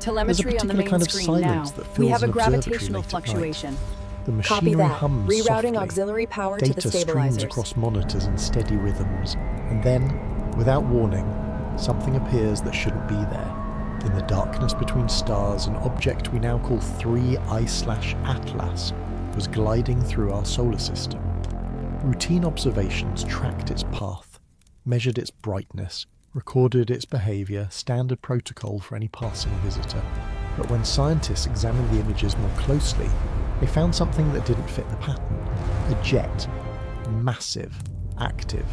Telemetry on the main kind of screen silence now. that fills We have a an observatory gravitational late at fluctuation. night. The Copy machinery that. hums Rerouting softly. auxiliary power to the Data streams stabilizers. across monitors in steady rhythms, and then, without warning, something appears that shouldn't be there. In the darkness between stars, an object we now call 3I-ATLAS was gliding through our solar system. Routine observations tracked its path, measured its brightness, recorded its behaviour, standard protocol for any passing visitor. But when scientists examined the images more closely, they found something that didn't fit the pattern. A jet. Massive. Active.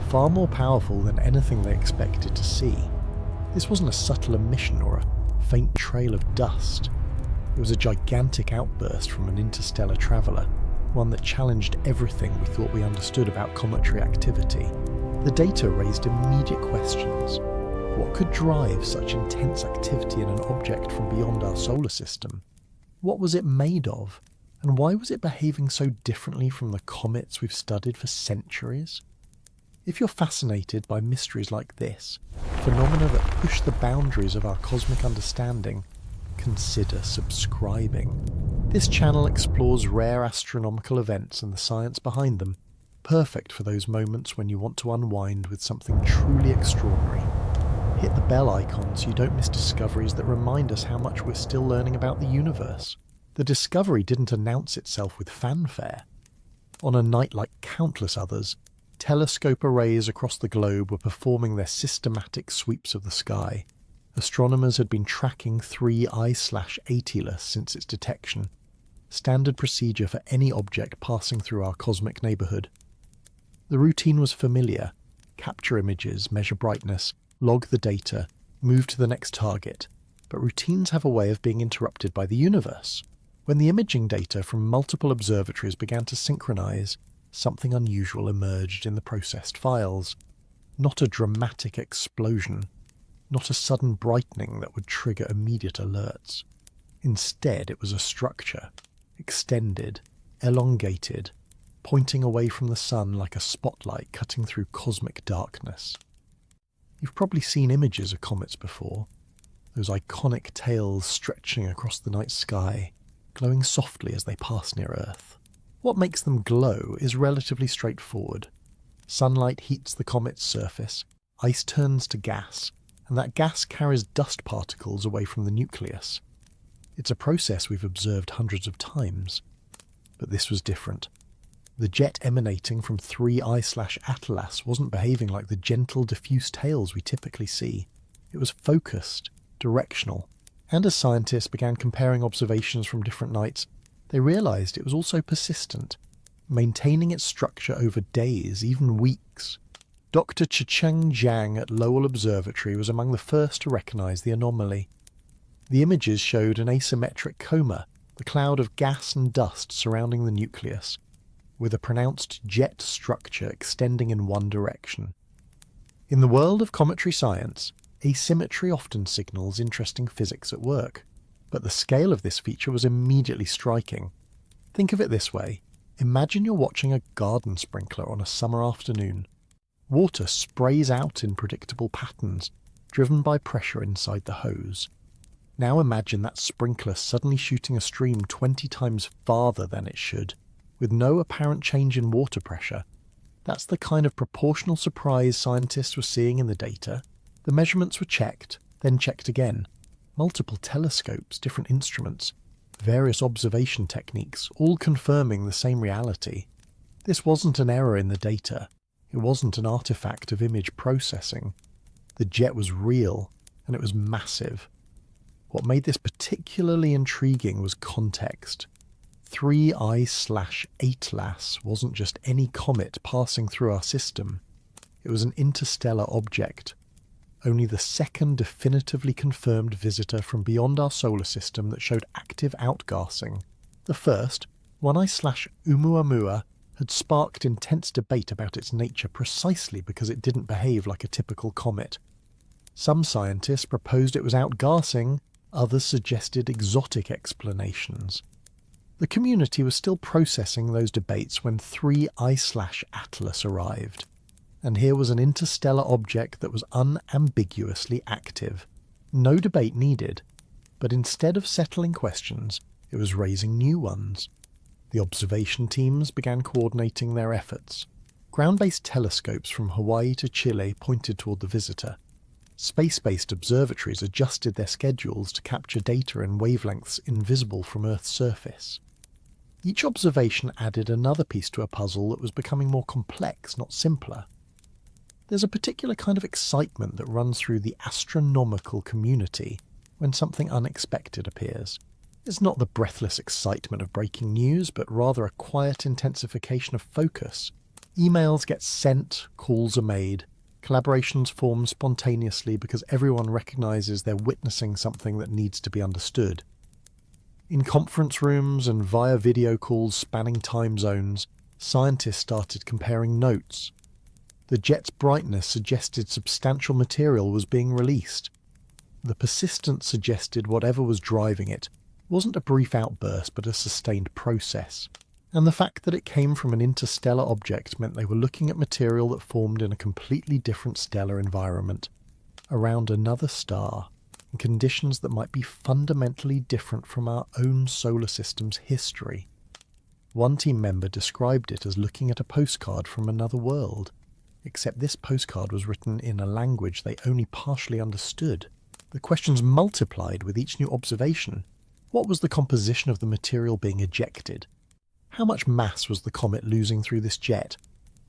Far more powerful than anything they expected to see. This wasn't a subtle emission or a faint trail of dust. It was a gigantic outburst from an interstellar traveller, one that challenged everything we thought we understood about cometary activity. The data raised immediate questions. What could drive such intense activity in an object from beyond our solar system? What was it made of? And why was it behaving so differently from the comets we've studied for centuries? If you're fascinated by mysteries like this, phenomena that push the boundaries of our cosmic understanding, consider subscribing. This channel explores rare astronomical events and the science behind them, perfect for those moments when you want to unwind with something truly extraordinary. Hit the bell icon so you don't miss discoveries that remind us how much we're still learning about the universe. The discovery didn't announce itself with fanfare. On a night like countless others, telescope arrays across the globe were performing their systematic sweeps of the sky. Astronomers had been tracking 3I-ATLAS since its detection, standard procedure for any object passing through our cosmic neighbourhood. The routine was familiar: capture images, measure brightness, log the data, move to the next target. But routines have a way of being interrupted by the universe. When the imaging data from multiple observatories began to synchronize, something unusual emerged in the processed files. Not a dramatic explosion, not a sudden brightening that would trigger immediate alerts. Instead, it was a structure, extended, elongated, pointing away from the sun like a spotlight cutting through cosmic darkness. You've probably seen images of comets before, those iconic tails stretching across the night sky, glowing softly as they pass near Earth. What makes them glow is relatively straightforward. Sunlight heats the comet's surface, ice turns to gas, and that gas carries dust particles away from the nucleus. It's a process we've observed hundreds of times. But this was different. The jet emanating from 3I-ATLAS wasn't behaving like the gentle, diffuse tails we typically see. It was focused, directional, and as scientists began comparing observations from different nights, they realized it was also persistent, maintaining its structure over days, even weeks. Dr. Chicheng Jiang at Lowell Observatory was among the first to recognize the anomaly. The images showed an asymmetric coma, the cloud of gas and dust surrounding the nucleus, with a pronounced jet structure extending in one direction. In the world of cometary science, asymmetry often signals interesting physics at work, but the scale of this feature was immediately striking. Think of it this way. Imagine you're watching a garden sprinkler on a summer afternoon. Water sprays out in predictable patterns, driven by pressure inside the hose. Now imagine that sprinkler suddenly shooting a stream 20 times farther than it should, with no apparent change in water pressure. That's the kind of proportional surprise scientists were seeing in the data. The measurements were checked, then checked again. Multiple telescopes, different instruments, various observation techniques, all confirming the same reality. This wasn't an error in the data. It wasn't an artifact of image processing. The jet was real, and it was massive. What made this particularly intriguing was context. 3I-ATLAS wasn't just any comet passing through our system. It was an interstellar object, only the second definitively confirmed visitor from beyond our solar system that showed active outgassing. The first, 1I/Oumuamua, had sparked intense debate about its nature precisely because it didn't behave like a typical comet. Some scientists proposed it was outgassing, others suggested exotic explanations. The community was still processing those debates when 3I/ATLAS arrived. And here was an interstellar object that was unambiguously active. No debate needed. But instead of settling questions, it was raising new ones. The observation teams began coordinating their efforts. Ground-based telescopes from Hawaii to Chile pointed toward the visitor. Space-based observatories adjusted their schedules to capture data in wavelengths invisible from Earth's surface. Each observation added another piece to a puzzle that was becoming more complex, not simpler. There's a particular kind of excitement that runs through the astronomical community when something unexpected appears. It's not the breathless excitement of breaking news, but rather a quiet intensification of focus. Emails get sent, calls are made, collaborations form spontaneously because everyone recognizes they're witnessing something that needs to be understood. In conference rooms and via video calls spanning time zones, scientists started comparing notes. The jet's brightness suggested substantial material was being released. The persistence suggested whatever was driving it wasn't a brief outburst but a sustained process. And the fact that it came from an interstellar object meant they were looking at material that formed in a completely different stellar environment, around another star, in conditions that might be fundamentally different from our own solar system's history. One team member described it as looking at a postcard from another world, except this postcard was written in a language they only partially understood. The questions multiplied with each new observation. What was the composition of the material being ejected? How much mass was the comet losing through this jet?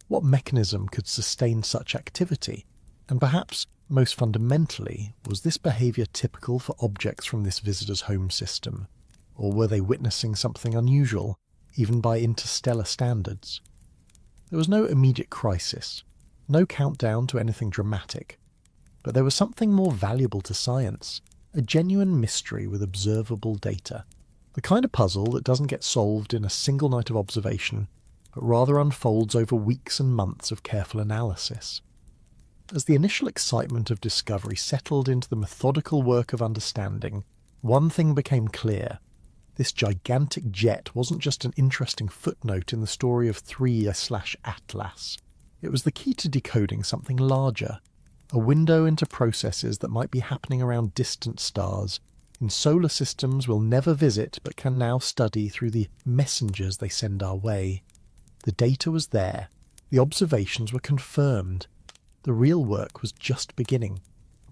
What mechanism could sustain such activity? And perhaps, most fundamentally, was this behaviour typical for objects from this visitor's home system? Or were they witnessing something unusual, even by interstellar standards? There was no immediate crisis, no countdown to anything dramatic. But there was something more valuable to science, a genuine mystery with observable data. The kind of puzzle that doesn't get solved in a single night of observation, but rather unfolds over weeks and months of careful analysis. As the initial excitement of discovery settled into the methodical work of understanding, one thing became clear. This gigantic jet wasn't just an interesting footnote in the story of 3I-ATLAS. It was the key to decoding something larger, a window into processes that might be happening around distant stars, in solar systems we'll never visit but can now study through the messengers they send our way. The data was there. The observations were confirmed. The real work was just beginning.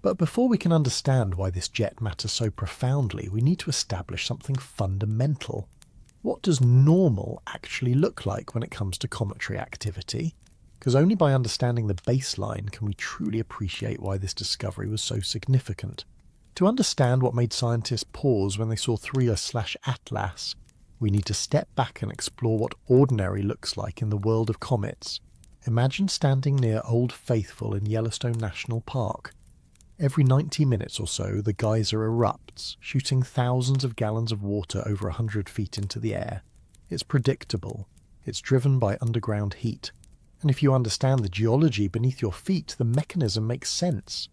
But before we can understand why this jet matters so profoundly, we need to establish something fundamental. What does normal actually look like when it comes to cometary activity? Because only by understanding the baseline can we truly appreciate why this discovery was so significant. To understand what made scientists pause when they saw 3I-ATLAS, we need to step back and explore what ordinary looks like in the world of comets. Imagine standing near Old Faithful in Yellowstone National Park. Every 90 minutes or so, the geyser erupts, shooting thousands of gallons of water over 100 feet into the air. It's predictable. It's driven by underground heat. And if you understand the geology beneath your feet, the mechanism makes sense.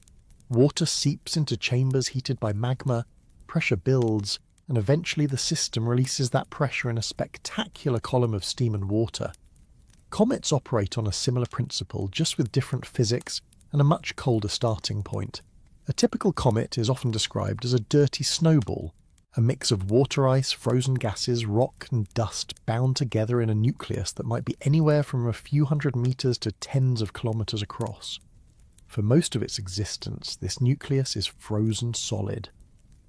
Water seeps into chambers heated by magma, pressure builds, and eventually the system releases that pressure in a spectacular column of steam and water. Comets operate on a similar principle, just with different physics and a much colder starting point. A typical comet is often described as a dirty snowball, a mix of water ice, frozen gases, rock and dust bound together in a nucleus that might be anywhere from a few hundred meters to tens of kilometers across. For most of its existence, this nucleus is frozen solid,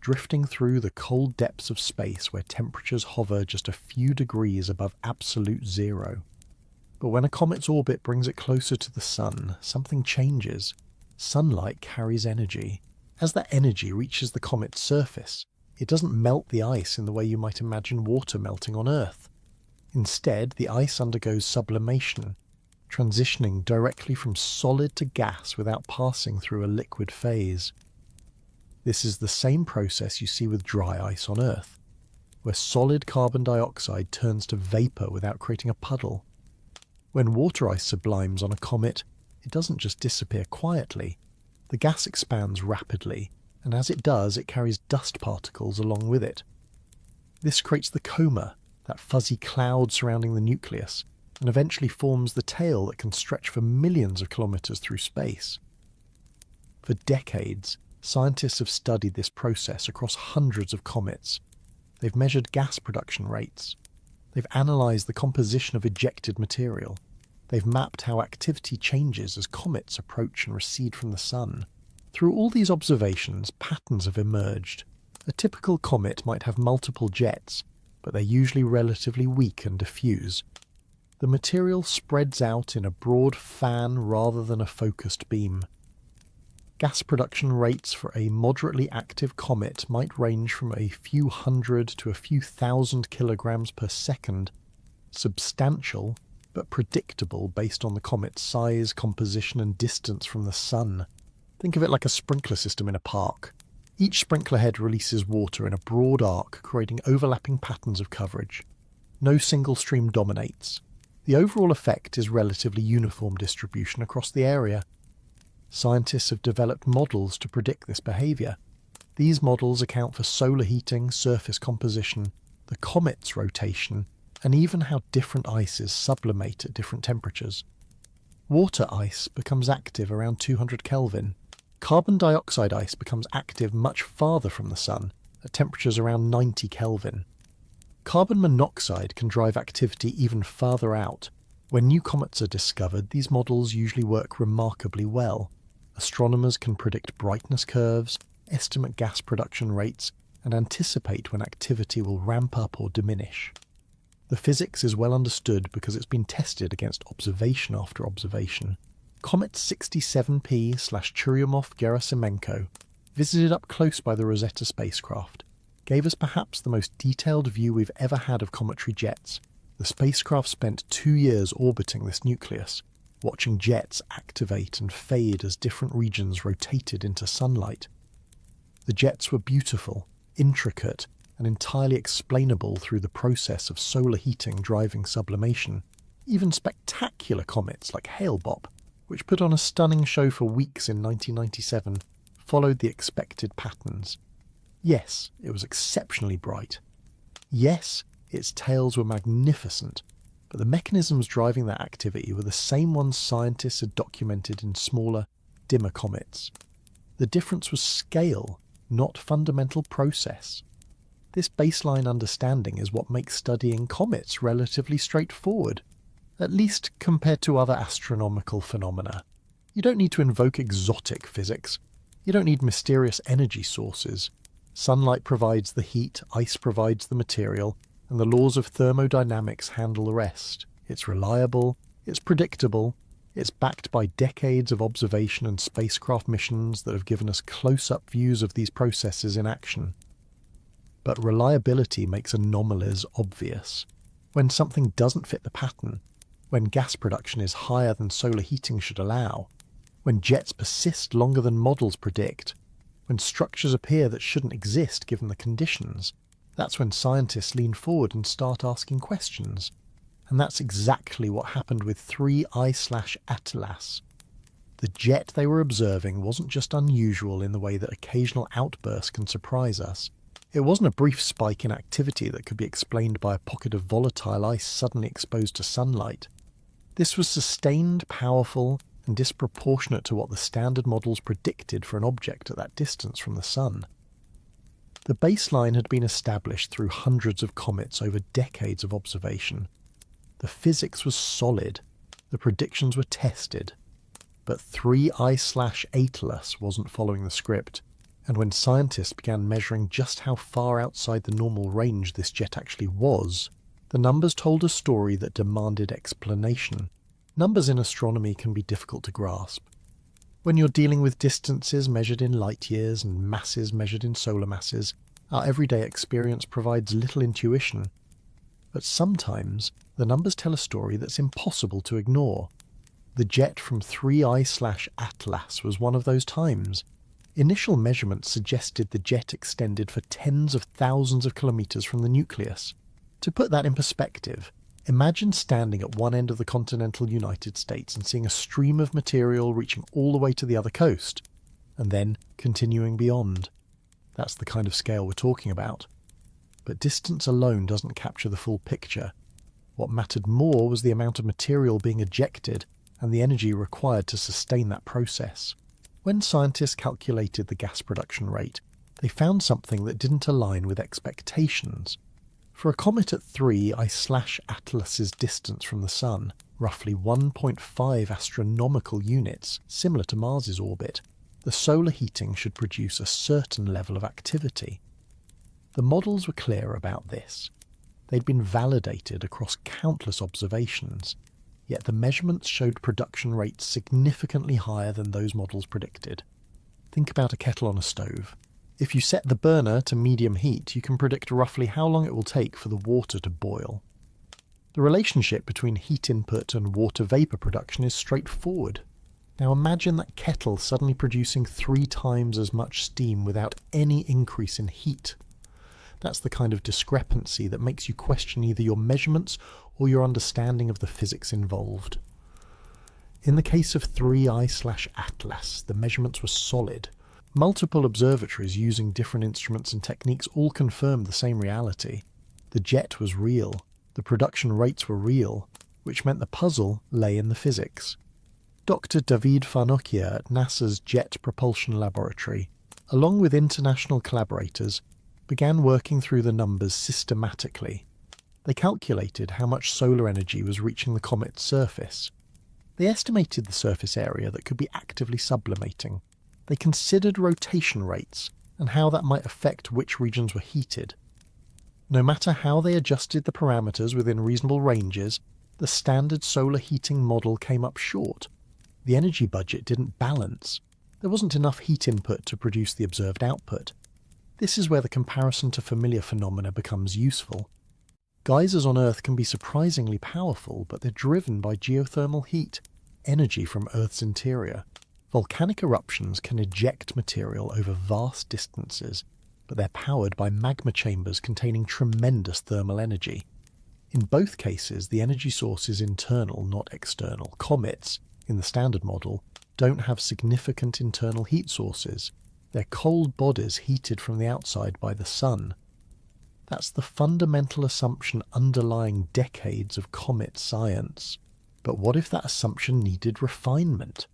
drifting through the cold depths of space where temperatures hover just a few degrees above absolute zero. But when a comet's orbit brings it closer to the sun, something changes. Sunlight carries energy. As that energy reaches the comet's surface, it doesn't melt the ice in the way you might imagine water melting on Earth. Instead, the ice undergoes sublimation, transitioning directly from solid to gas without passing through a liquid phase. This is the same process you see with dry ice on Earth, where solid carbon dioxide turns to vapour without creating a puddle. When water ice sublimes on a comet, it doesn't just disappear quietly. The gas expands rapidly, and as it does, it carries dust particles along with it. This creates the coma, that fuzzy cloud surrounding the nucleus, and eventually forms the tail that can stretch for millions of kilometers through space. For decades, Scientists have studied this process across hundreds of comets. They've measured gas production rates. They've analysed the composition of ejected material. They've mapped how activity changes as comets approach and recede from the Sun. Through all these observations, patterns have emerged. A typical comet might have multiple jets, but they're usually relatively weak and diffuse. The material spreads out in a broad fan rather than a focused beam. Gas production rates for a moderately active comet might range from a few hundred to a few thousand kilograms per second, substantial but predictable based on the comet's size, composition and distance from the Sun. Think of it like a sprinkler system in a park. Each sprinkler head releases water in a broad arc, creating overlapping patterns of coverage. No single stream dominates. The overall effect is relatively uniform distribution across the area. Scientists have developed models to predict this behaviour. These models account for solar heating, surface composition, the comet's rotation, and even how different ices sublimate at different temperatures. Water ice becomes active around 200 Kelvin. Carbon dioxide ice becomes active much farther from the Sun, at temperatures around 90 Kelvin. Carbon monoxide can drive activity even farther out. When new comets are discovered, these models usually work remarkably well. Astronomers can predict brightness curves, estimate gas production rates, and anticipate when activity will ramp up or diminish. The physics is well understood because it's been tested against observation after observation. Comet 67P/Churyumov-Gerasimenko, visited up close by the Rosetta spacecraft, gave us perhaps the most detailed view we've ever had of cometary jets. The spacecraft spent 2 years orbiting this nucleus, watching jets activate and fade as different regions rotated into sunlight. The jets were beautiful, intricate, and entirely explainable through the process of solar heating driving sublimation. Even spectacular comets like Hale-Bopp, which put on a stunning show for weeks in 1997, followed the expected patterns. Yes, it was exceptionally bright. Yes, its tails were magnificent, but the mechanisms driving that activity were the same ones scientists had documented in smaller, dimmer comets. The difference was scale, not fundamental process. This baseline understanding is what makes studying comets relatively straightforward, at least compared to other astronomical phenomena. You don't need to invoke exotic physics. You don't need mysterious energy sources. Sunlight provides the heat, ice provides the material, and the laws of thermodynamics handle the rest. It's reliable, it's predictable, it's backed by decades of observation and spacecraft missions that have given us close-up views of these processes in action. But reliability makes anomalies obvious. When something doesn't fit the pattern, when gas production is higher than solar heating should allow, when jets persist longer than models predict, when structures appear that shouldn't exist given the conditions, that's when scientists lean forward and start asking questions. And that's exactly what happened with 3I-ATLAS. The jet they were observing wasn't just unusual in the way that occasional outbursts can surprise us. It wasn't a brief spike in activity that could be explained by a pocket of volatile ice suddenly exposed to sunlight. This was sustained, powerful, and disproportionate to what the standard models predicted for an object at that distance from the Sun. The baseline had been established through hundreds of comets over decades of observation. The physics was solid, the predictions were tested, but 3I-ATLAS wasn't following the script, and when scientists began measuring just how far outside the normal range this jet actually was, the numbers told a story that demanded explanation. Numbers in astronomy can be difficult to grasp. When you're dealing with distances measured in light years and masses measured in solar masses, our everyday experience provides little intuition. But sometimes, the numbers tell a story that's impossible to ignore. The jet from 3I-ATLAS was one of those times. Initial measurements suggested the jet extended for tens of thousands of kilometers from the nucleus. To put that in perspective, imagine standing at one end of the continental United States and seeing a stream of material reaching all the way to the other coast, and then continuing beyond. That's the kind of scale we're talking about. But distance alone doesn't capture the full picture. What mattered more was the amount of material being ejected and the energy required to sustain that process. When scientists calculated the gas production rate, they found something that didn't align with expectations. For a comet at 3I-ATLAS's distance from the Sun, roughly 1.5 astronomical units, similar to Mars's orbit, the solar heating should produce a certain level of activity. The models were clear about this. They'd been validated across countless observations, yet the measurements showed production rates significantly higher than those models predicted. Think about a kettle on a stove. If you set the burner to medium heat, you can predict roughly how long it will take for the water to boil. The relationship between heat input and water vapour production is straightforward. Now imagine that kettle suddenly producing 3 times as much steam without any increase in heat. That's the kind of discrepancy that makes you question either your measurements or your understanding of the physics involved. In the case of 3I-ATLAS, the measurements were solid. Multiple observatories using different instruments and techniques all confirmed the same reality. The jet was real, the production rates were real, which meant the puzzle lay in the physics. Dr. David Farnokia at NASA's Jet Propulsion Laboratory, along with international collaborators, began working through the numbers systematically. They calculated how much solar energy was reaching the comet's surface. They estimated the surface area that could be actively sublimating. They considered rotation rates and how that might affect which regions were heated. No matter how they adjusted the parameters within reasonable ranges, the standard solar heating model came up short. The energy budget didn't balance. There wasn't enough heat input to produce the observed output. This is where the comparison to familiar phenomena becomes useful. Geysers on Earth can be surprisingly powerful, but they're driven by geothermal heat, energy from Earth's interior. Volcanic eruptions can eject material over vast distances, but they're powered by magma chambers containing tremendous thermal energy. In both cases, the energy source is internal, not external. Comets, in the standard model, don't have significant internal heat sources. They're cold bodies heated from the outside by the sun. That's the fundamental assumption underlying decades of comet science. But what if that assumption needed refinement?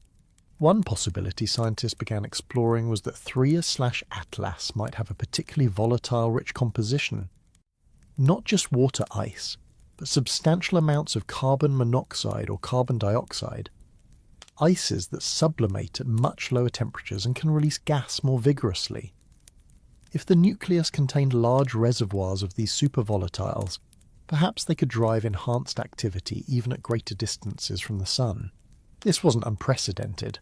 One possibility scientists began exploring was that 3I-ATLAS might have a particularly volatile rich composition. Not just water ice, but substantial amounts of carbon monoxide or carbon dioxide. Ices that sublimate at much lower temperatures and can release gas more vigorously. If the nucleus contained large reservoirs of these supervolatiles, perhaps they could drive enhanced activity even at greater distances from the Sun. This wasn't unprecedented.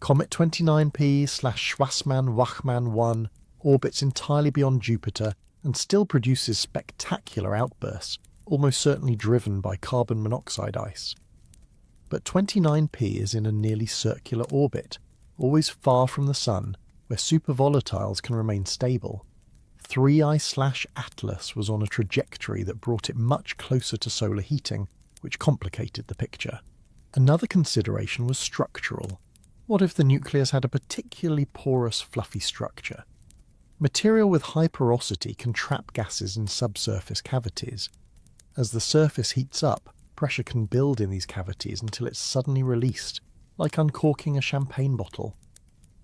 Comet 29P/Schwassmann-Wachmann 1 orbits entirely beyond Jupiter and still produces spectacular outbursts, almost certainly driven by carbon monoxide ice. But 29P is in a nearly circular orbit, always far from the Sun, where supervolatiles can remain stable. 3I-ATLAS was on a trajectory that brought it much closer to solar heating, which complicated the picture. Another consideration was structural. What if the nucleus had a particularly porous, fluffy structure? Material with high porosity can trap gases in subsurface cavities. As the surface heats up, pressure can build in these cavities until it's suddenly released, like uncorking a champagne bottle.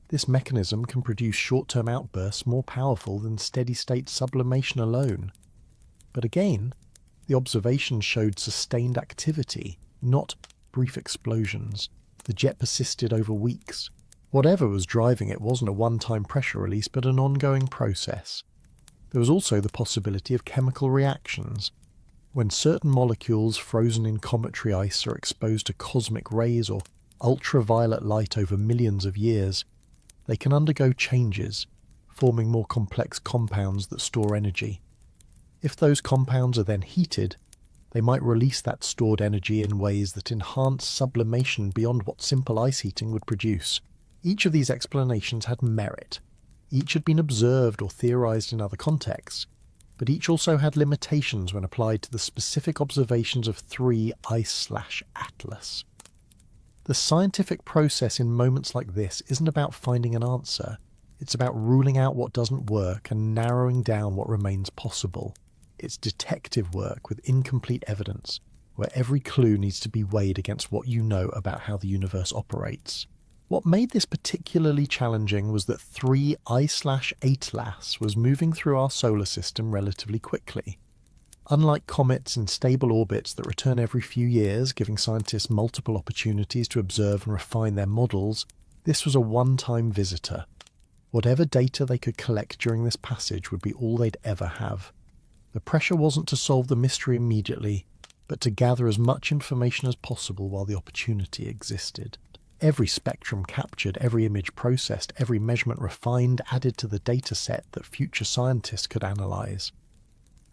This mechanism can produce short-term outbursts more powerful than steady-state sublimation alone. But again, the observations showed sustained activity, not brief explosions. The jet persisted over weeks. Whatever was driving it wasn't a one-time pressure release, but an ongoing process. There was also the possibility of chemical reactions. When certain molecules frozen in cometary ice are exposed to cosmic rays or ultraviolet light over millions of years, they can undergo changes, forming more complex compounds that store energy. If those compounds are then heated, they might release that stored energy in ways that enhance sublimation beyond what simple ice heating would produce. Each of these explanations had merit. Each had been observed or theorized in other contexts, but each also had limitations when applied to the specific observations of 3I-ATLAS. The scientific process in moments like this isn't about finding an answer. It's about ruling out what doesn't work and narrowing down what remains possible. It's detective work with incomplete evidence, where every clue needs to be weighed against what you know about how the universe operates. What made this particularly challenging was that 3I-ATLAS was moving through our solar system relatively quickly. Unlike comets in stable orbits that return every few years, giving scientists multiple opportunities to observe and refine their models, this was a one-time visitor. Whatever data they could collect during this passage would be all they'd ever have. The pressure wasn't to solve the mystery immediately, but to gather as much information as possible while the opportunity existed. Every spectrum captured, every image processed, every measurement refined, added to the data set that future scientists could analyze.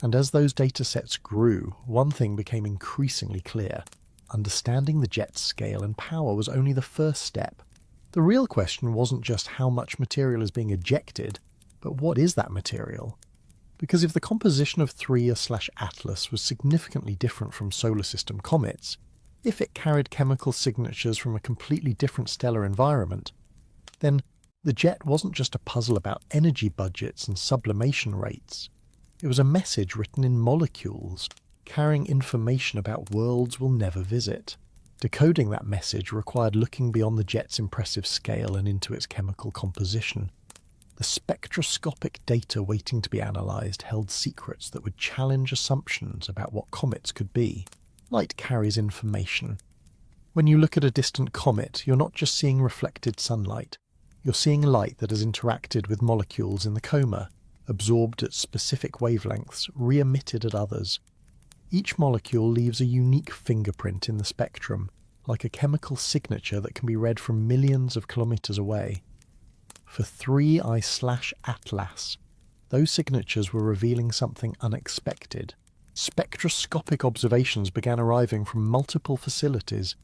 And as those data sets grew, one thing became increasingly clear. Understanding the jet's scale and power was only the first step. The real question wasn't just how much material is being ejected, but what is that material? Because if the composition of 3I-ATLAS was significantly different from solar system comets, if it carried chemical signatures from a completely different stellar environment, then the jet wasn't just a puzzle about energy budgets and sublimation rates. It was a message written in molecules, carrying information about worlds we'll never visit. Decoding that message required looking beyond the jet's impressive scale and into its chemical composition. The spectroscopic data waiting to be analysed held secrets that would challenge assumptions about what comets could be. Light carries information. When you look at a distant comet, you're not just seeing reflected sunlight. You're seeing light that has interacted with molecules in the coma, absorbed at specific wavelengths, re-emitted at others. Each molecule leaves a unique fingerprint in the spectrum, like a chemical signature that can be read from millions of kilometres away. For 3I-ATLAS, those signatures were revealing something unexpected. Spectroscopic observations began arriving from multiple facilities.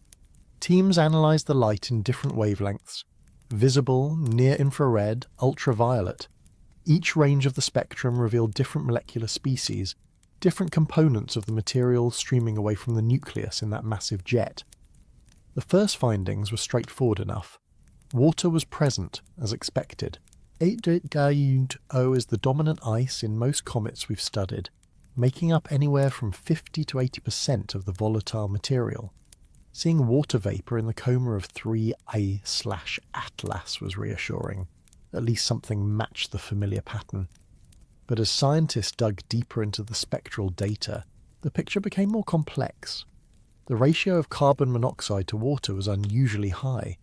Teams analysed the light in different wavelengths: visible, near-infrared, ultraviolet. Each range of the spectrum revealed different molecular species, different components of the material streaming away from the nucleus in that massive jet. The first findings were straightforward enough. Water was present, as expected. 3I-ATLAS is the dominant ice in most comets we've studied, making up anywhere from 50 to 80% of the volatile material. Seeing water vapour in the coma of 3I-ATLAS was reassuring. At least something matched the familiar pattern. But as scientists dug deeper into the spectral data, the picture became more complex. The ratio of carbon monoxide to water was unusually high.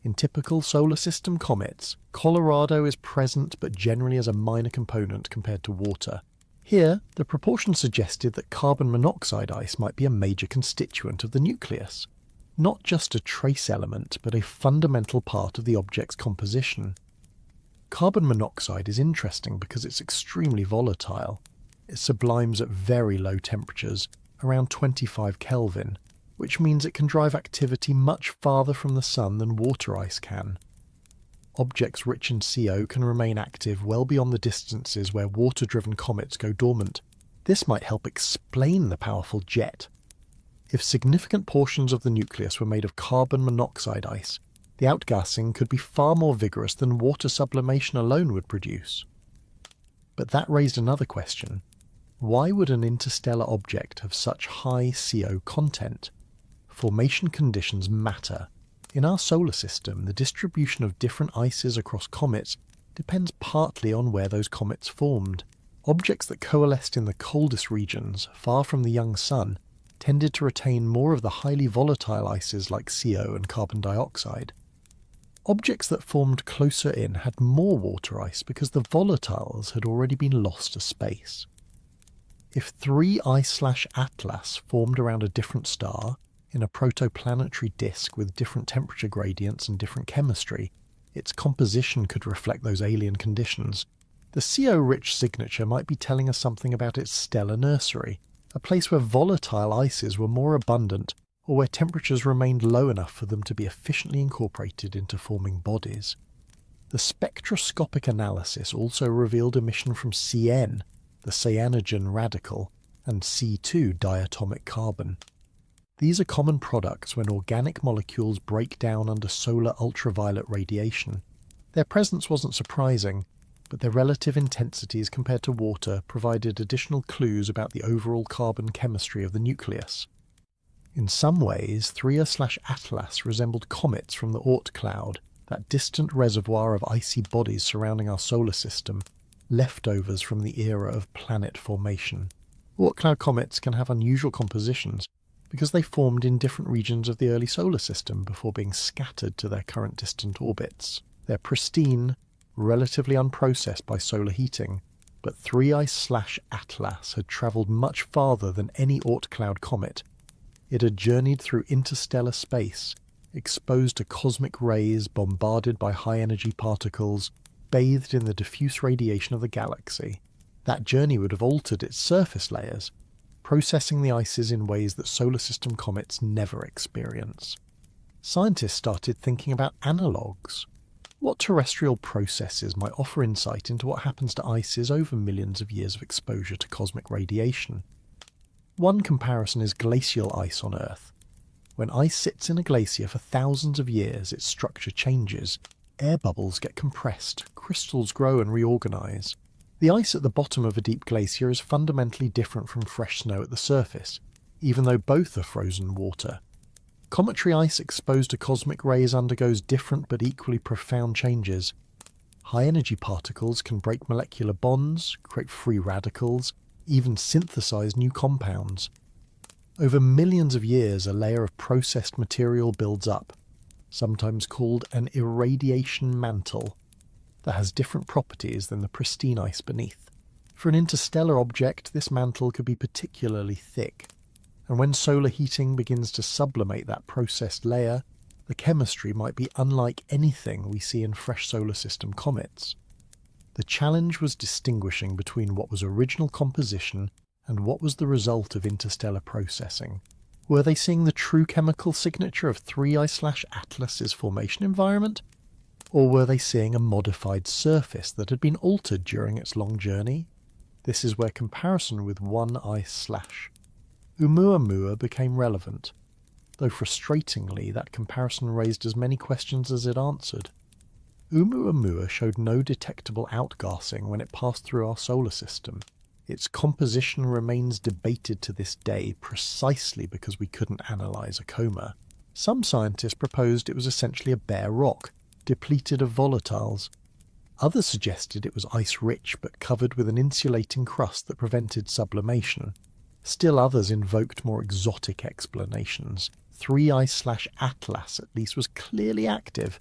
In typical solar system comets, Colorado is present but generally as a minor component compared to water. Here, the proportion suggested that carbon monoxide ice might be a major constituent of the nucleus. Not just a trace element, but a fundamental part of the object's composition. Carbon monoxide is interesting because it's extremely volatile. It sublimes at very low temperatures, around 25 Kelvin, which means it can drive activity much farther from the sun than water ice can. Objects rich in CO can remain active well beyond the distances where water-driven comets go dormant. This might help explain the powerful jet. If significant portions of the nucleus were made of carbon monoxide ice, the outgassing could be far more vigorous than water sublimation alone would produce. But that raised another question. Why would an interstellar object have such high CO content? Formation conditions matter. In our solar system, the distribution of different ices across comets depends partly on where those comets formed. Objects that coalesced in the coldest regions, far from the young sun, tended to retain more of the highly volatile ices like CO and carbon dioxide. Objects that formed closer in had more water ice because the volatiles had already been lost to space. If 3I-ATLAS formed around a different star, in a protoplanetary disk with different temperature gradients and different chemistry, its composition could reflect those alien conditions. The CO-rich signature might be telling us something about its stellar nursery, a place where volatile ices were more abundant or where temperatures remained low enough for them to be efficiently incorporated into forming bodies. The spectroscopic analysis also revealed emission from CN, the cyanogen radical, and C2 diatomic carbon. These are common products when organic molecules break down under solar ultraviolet radiation. Their presence wasn't surprising, but their relative intensities compared to water provided additional clues about the overall carbon chemistry of the nucleus. In some ways, 3I-ATLAS resembled comets from the Oort cloud, that distant reservoir of icy bodies surrounding our solar system, leftovers from the era of planet formation. Oort cloud comets can have unusual compositions because they formed in different regions of the early solar system before being scattered to their current distant orbits. They're pristine, relatively unprocessed by solar heating, but 3I-ATLAS had travelled much farther than any Oort cloud comet. It had journeyed through interstellar space, exposed to cosmic rays bombarded by high-energy particles, bathed in the diffuse radiation of the galaxy. That journey would have altered its surface layers, processing the ices in ways that solar system comets never experience. Scientists started thinking about analogues. What terrestrial processes might offer insight into what happens to ices over millions of years of exposure to cosmic radiation? One comparison is glacial ice on Earth. When ice sits in a glacier for thousands of years, its structure changes. Air bubbles get compressed, crystals grow and reorganize. The ice at the bottom of a deep glacier is fundamentally different from fresh snow at the surface, even though both are frozen water. Cometary ice exposed to cosmic rays undergoes different but equally profound changes. High-energy particles can break molecular bonds, create free radicals, even synthesize new compounds. Over millions of years, a layer of processed material builds up, sometimes called an irradiation mantle, that has different properties than the pristine ice beneath. For an interstellar object, this mantle could be particularly thick, and when solar heating begins to sublimate that processed layer, the chemistry might be unlike anything we see in fresh solar system comets. The challenge was distinguishing between what was original composition and what was the result of interstellar processing. Were they seeing the true chemical signature of 3I-ATLAS's formation environment? Or were they seeing a modified surface that had been altered during its long journey? This is where comparison with 1I/. Oumuamua became relevant, though frustratingly that comparison raised as many questions as it answered. Oumuamua showed no detectable outgassing when it passed through our solar system. Its composition remains debated to this day precisely because we couldn't analyse a coma. Some scientists proposed it was essentially a bare rock, depleted of volatiles. Others suggested it was ice-rich but covered with an insulating crust that prevented sublimation. Still others invoked more exotic explanations. 3I/ATLAS at least was clearly active.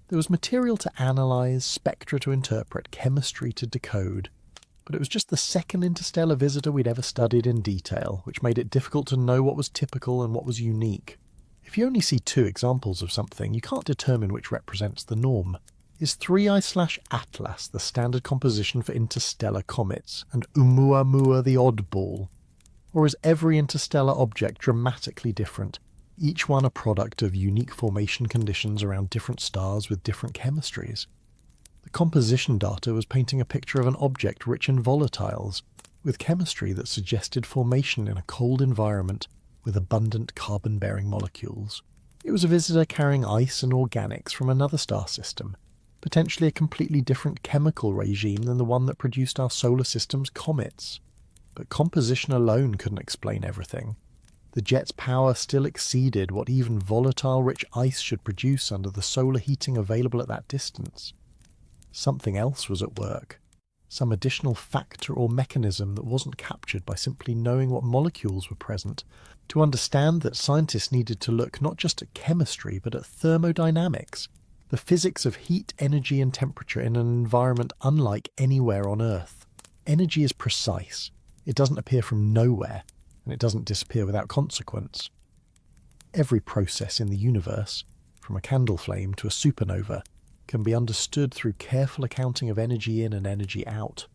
There was material to analyse, spectra to interpret, chemistry to decode. But it was just the second interstellar visitor we'd ever studied in detail, which made it difficult to know what was typical and what was unique. If you only see two examples of something, you can't determine which represents the norm. Is 3I/ATLAS the standard composition for interstellar comets, and Oumuamua the oddball? Or is every interstellar object dramatically different, each one a product of unique formation conditions around different stars with different chemistries? The composition data was painting a picture of an object rich in volatiles, with chemistry that suggested formation in a cold environment with abundant carbon-bearing molecules. It was a visitor carrying ice and organics from another star system, potentially a completely different chemical regime than the one that produced our solar system's comets. But composition alone couldn't explain everything. The jet's power still exceeded what even volatile-rich ice should produce under the solar heating available at that distance. Something else was at work, some additional factor or mechanism that wasn't captured by simply knowing what molecules were present. To understand that, scientists needed to look not just at chemistry but at thermodynamics, the physics of heat, energy and temperature in an environment unlike anywhere on Earth. Energy is precise. It doesn't appear from nowhere, and it doesn't disappear without consequence. Every process in the universe, from a candle flame to a supernova, can be understood through careful accounting of energy in and energy out.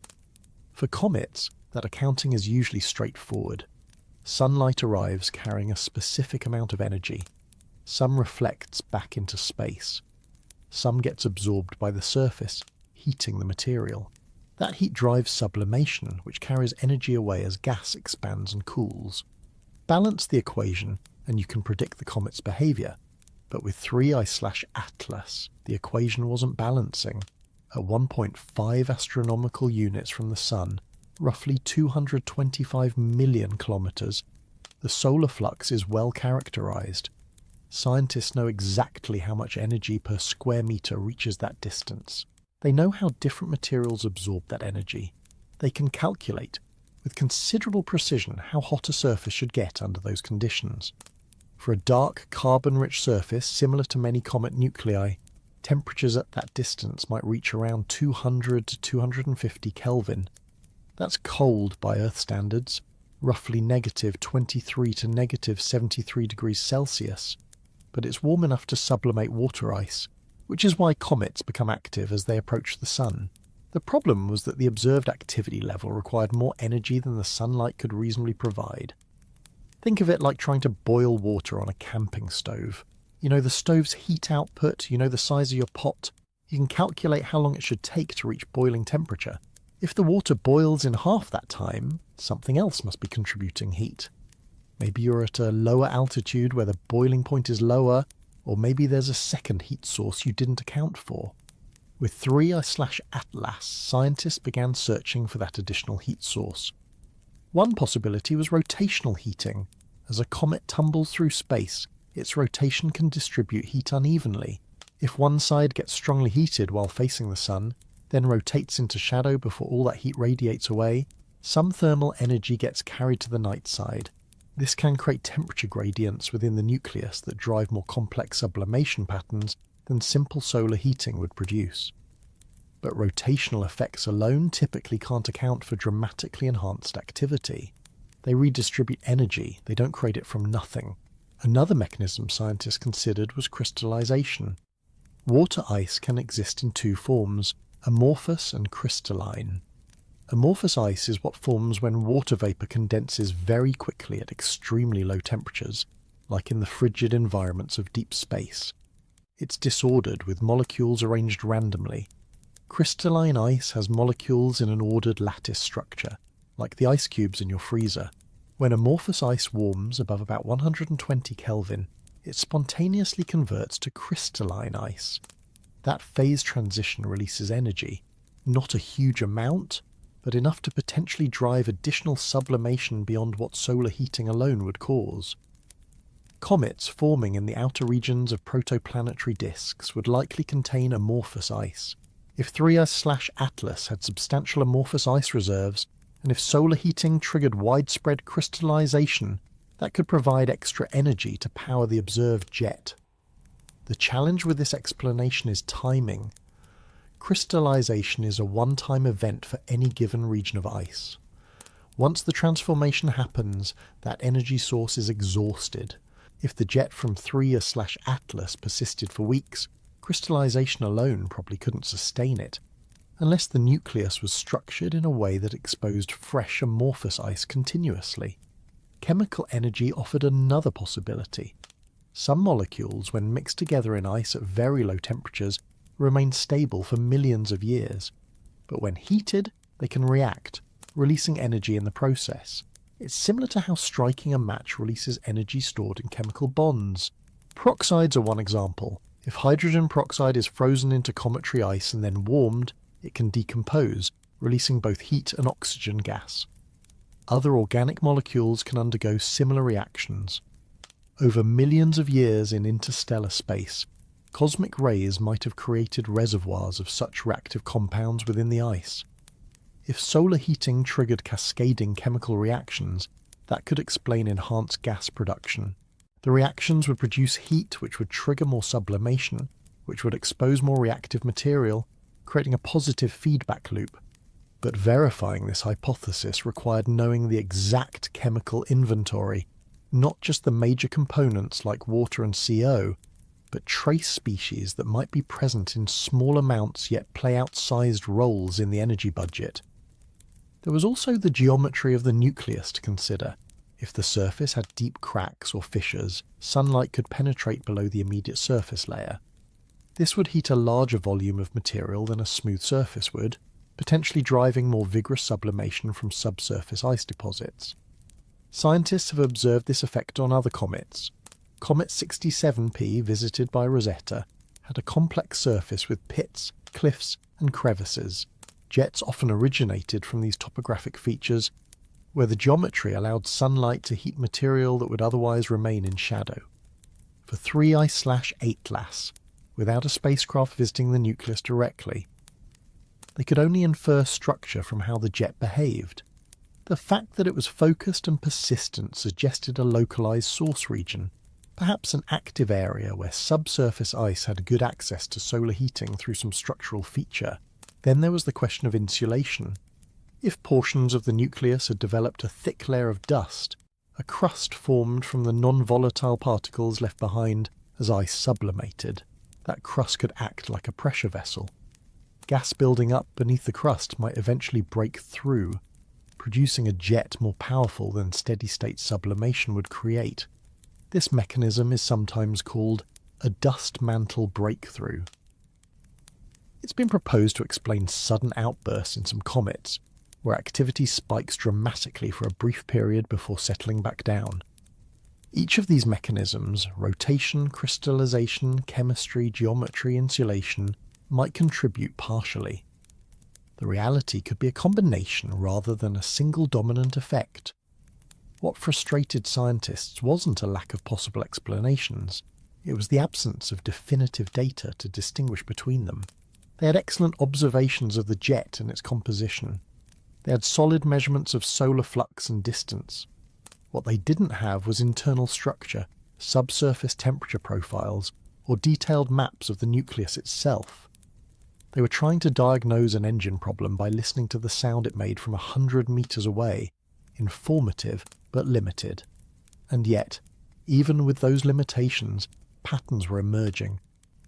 For comets, that accounting is usually straightforward. Sunlight arrives carrying a specific amount of energy. Some reflects back into space. Some gets absorbed by the surface, heating the material. That heat drives sublimation, which carries energy away as gas expands and cools. Balance the equation, and you can predict the comet's behaviour. But with 3I/ATLAS, the equation wasn't balancing. At 1.5 astronomical units from the Sun, roughly 225 million kilometres, The solar flux is well characterized. Scientists know exactly how much energy per square meter reaches that distance. They know how different materials absorb that energy. They can calculate, with considerable precision, how hot a surface should get under those conditions. For a dark, carbon-rich surface similar to many comet nuclei, temperatures at that distance might reach around 200 to 250 Kelvin. That's cold by Earth standards, roughly -23 to -73 degrees Celsius, but it's warm enough to sublimate water ice, which is why comets become active as they approach the Sun. The problem was that the observed activity level required more energy than the sunlight could reasonably provide. Think of it like trying to boil water on a camping stove. You know the stove's heat output, you know the size of your pot. You can calculate how long it should take to reach boiling temperature. If the water boils in half that time, something else must be contributing heat. Maybe you're at a lower altitude where the boiling point is lower, or maybe there's a second heat source you didn't account for. With 3I-ATLAS, scientists began searching for that additional heat source. One possibility was rotational heating. As a comet tumbles through space, its rotation can distribute heat unevenly. If one side gets strongly heated while facing the Sun, then rotates into shadow before all that heat radiates away, some thermal energy gets carried to the night side. This can create temperature gradients within the nucleus that drive more complex sublimation patterns than simple solar heating would produce. But rotational effects alone typically can't account for dramatically enhanced activity. They redistribute energy, they don't create it from nothing. Another mechanism scientists considered was crystallization. Water ice can exist in two forms, amorphous and crystalline. Amorphous ice is what forms when water vapour condenses very quickly at extremely low temperatures, like in the frigid environments of deep space. It's disordered with molecules arranged randomly. Crystalline ice has molecules in an ordered lattice structure, like the ice cubes in your freezer. When amorphous ice warms above about 120 Kelvin, it spontaneously converts to crystalline ice. That phase transition releases energy, not a huge amount, but enough to potentially drive additional sublimation beyond what solar heating alone would cause. Comets forming in the outer regions of protoplanetary disks would likely contain amorphous ice. If 3I-ATLAS had substantial amorphous ice reserves, and if solar heating triggered widespread crystallization, that could provide extra energy to power the observed jet. The challenge with this explanation is timing. Crystallization is a one-time event for any given region of ice. Once the transformation happens, that energy source is exhausted. If the jet from 3I-ATLAS persisted for weeks, crystallization alone probably couldn't sustain it, unless the nucleus was structured in a way that exposed fresh amorphous ice continuously. Chemical energy offered another possibility. Some molecules, when mixed together in ice at very low temperatures, remain stable for millions of years, but when heated, they can react, releasing energy in the process. It's similar to how striking a match releases energy stored in chemical bonds. Peroxides are one example. If hydrogen peroxide is frozen into cometary ice and then warmed, it can decompose, releasing both heat and oxygen gas. Other organic molecules can undergo similar reactions. Over millions of years in interstellar space, cosmic rays might have created reservoirs of such reactive compounds within the ice. If solar heating triggered cascading chemical reactions, that could explain enhanced gas production. The reactions would produce heat which would trigger more sublimation, which would expose more reactive material, creating a positive feedback loop. But verifying this hypothesis required knowing the exact chemical inventory, not just the major components like water and CO, but trace species that might be present in small amounts yet play outsized roles in the energy budget. There was also the geometry of the nucleus to consider. If the surface had deep cracks or fissures, sunlight could penetrate below the immediate surface layer. This would heat a larger volume of material than a smooth surface would, potentially driving more vigorous sublimation from subsurface ice deposits. Scientists have observed this effect on other comets. Comet 67P, visited by Rosetta, had a complex surface with pits, cliffs, and crevices. Jets often originated from these topographic features, where the geometry allowed sunlight to heat material that would otherwise remain in shadow. For 3I-ATLAS, without a spacecraft visiting the nucleus directly, they could only infer structure from how the jet behaved. The fact that it was focused and persistent suggested a localized source region, perhaps an active area where subsurface ice had good access to solar heating through some structural feature. Then there was the question of insulation. If portions of the nucleus had developed a thick layer of dust, a crust formed from the non-volatile particles left behind as ice sublimated. That crust could act like a pressure vessel. Gas building up beneath the crust might eventually break through, producing a jet more powerful than steady-state sublimation would create. This mechanism is sometimes called a dust mantle breakthrough. It's been proposed to explain sudden outbursts in some comets, where activity spikes dramatically for a brief period before settling back down. Each of these mechanisms, rotation, crystallization, chemistry, geometry, insulation, might contribute partially. The reality could be a combination rather than a single dominant effect. What frustrated scientists wasn't a lack of possible explanations, it was the absence of definitive data to distinguish between them. They had excellent observations of the jet and its composition. They had solid measurements of solar flux and distance. What they didn't have was internal structure, subsurface temperature profiles, or detailed maps of the nucleus itself. They were trying to diagnose an engine problem by listening to the sound it made from 100 meters away, informative but limited. And yet, even with those limitations, patterns were emerging.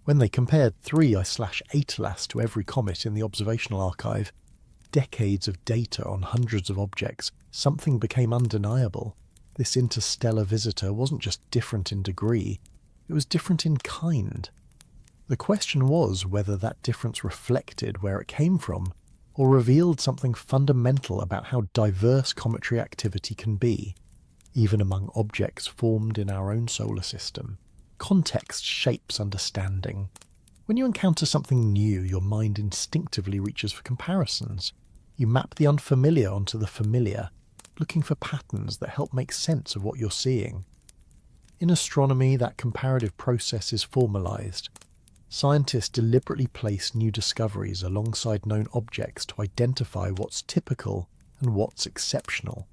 When they compared 3I-ATLAS to every comet in the observational archive, decades of data on hundreds of objects, something became undeniable. This interstellar visitor wasn't just different in degree, it was different in kind. The question was whether that difference reflected where it came from, or revealed something fundamental about how diverse cometary activity can be, even among objects formed in our own solar system. Context shapes understanding. When you encounter something new, your mind instinctively reaches for comparisons. You map the unfamiliar onto the familiar, looking for patterns that help make sense of what you're seeing. In astronomy, that comparative process is formalized. Scientists deliberately place new discoveries alongside known objects to identify what's typical and what's exceptional.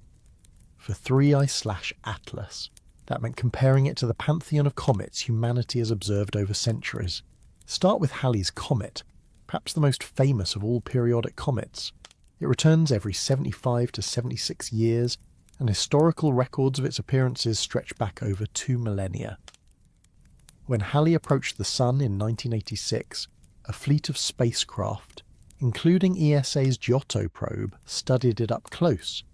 For 3I-ATLAS, that meant comparing it to the pantheon of comets humanity has observed over centuries. Start with Halley's Comet, perhaps the most famous of all periodic comets. It returns every 75 to 76 years, and historical records of its appearances stretch back over 2 millennia. When Halley approached the Sun in 1986, a fleet of spacecraft, including ESA's Giotto probe, studied it up close,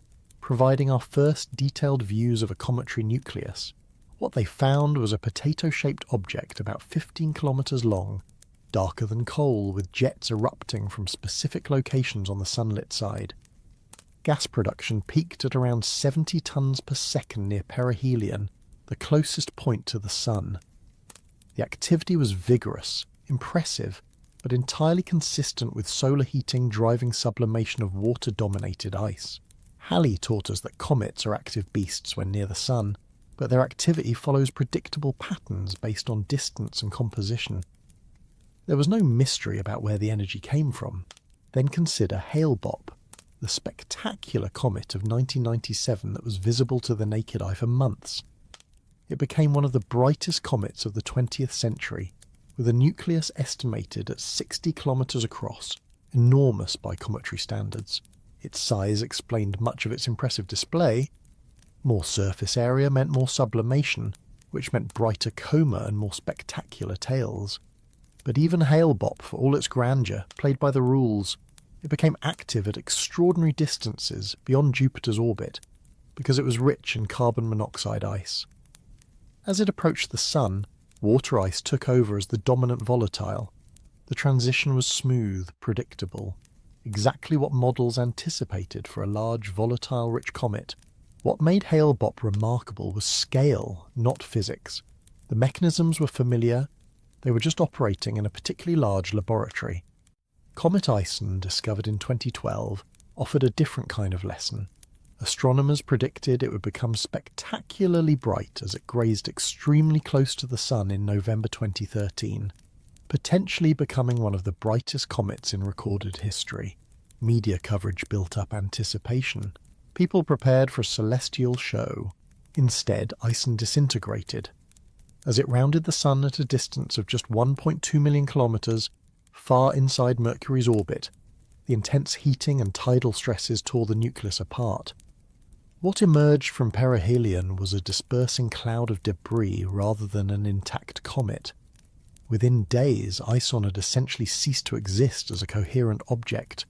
providing our first detailed views of a cometary nucleus. What they found was a potato-shaped object about 15 kilometers long, darker than coal, with jets erupting from specific locations on the sunlit side. Gas production peaked at around 70 tons per second near perihelion, the closest point to the Sun. The activity was vigorous, impressive, but entirely consistent with solar heating driving sublimation of water-dominated ice. Halley taught us that comets are active beasts when near the Sun, but their activity follows predictable patterns based on distance and composition. There was no mystery about where the energy came from. Then consider Hale-Bopp, the spectacular comet of 1997 that was visible to the naked eye for months. It became one of the brightest comets of the 20th century, with a nucleus estimated at 60 kilometers across, enormous by cometary standards. Its size explained much of its impressive display. More surface area meant more sublimation, which meant brighter coma and more spectacular tails. But even Hale-Bopp, for all its grandeur, played by the rules. It became active at extraordinary distances beyond Jupiter's orbit, because it was rich in carbon monoxide ice. As it approached the Sun, water ice took over as the dominant volatile. The transition was smooth, predictable, exactly what models anticipated for a large, volatile-rich comet. What made Hale-Bopp remarkable was scale, not physics. The mechanisms were familiar, they were just operating in a particularly large laboratory. Comet Ison, discovered in 2012, offered a different kind of lesson. Astronomers predicted it would become spectacularly bright as it grazed extremely close to the Sun in November 2013, potentially becoming one of the brightest comets in recorded history. Media coverage built up anticipation. People prepared for a celestial show. Instead, Ison disintegrated. As it rounded the Sun at a distance of just 1.2 million kilometres, far inside Mercury's orbit, the intense heating and tidal stresses tore the nucleus apart. What emerged from perihelion was a dispersing cloud of debris rather than an intact comet. Within days, Ison had essentially ceased to exist as a coherent object.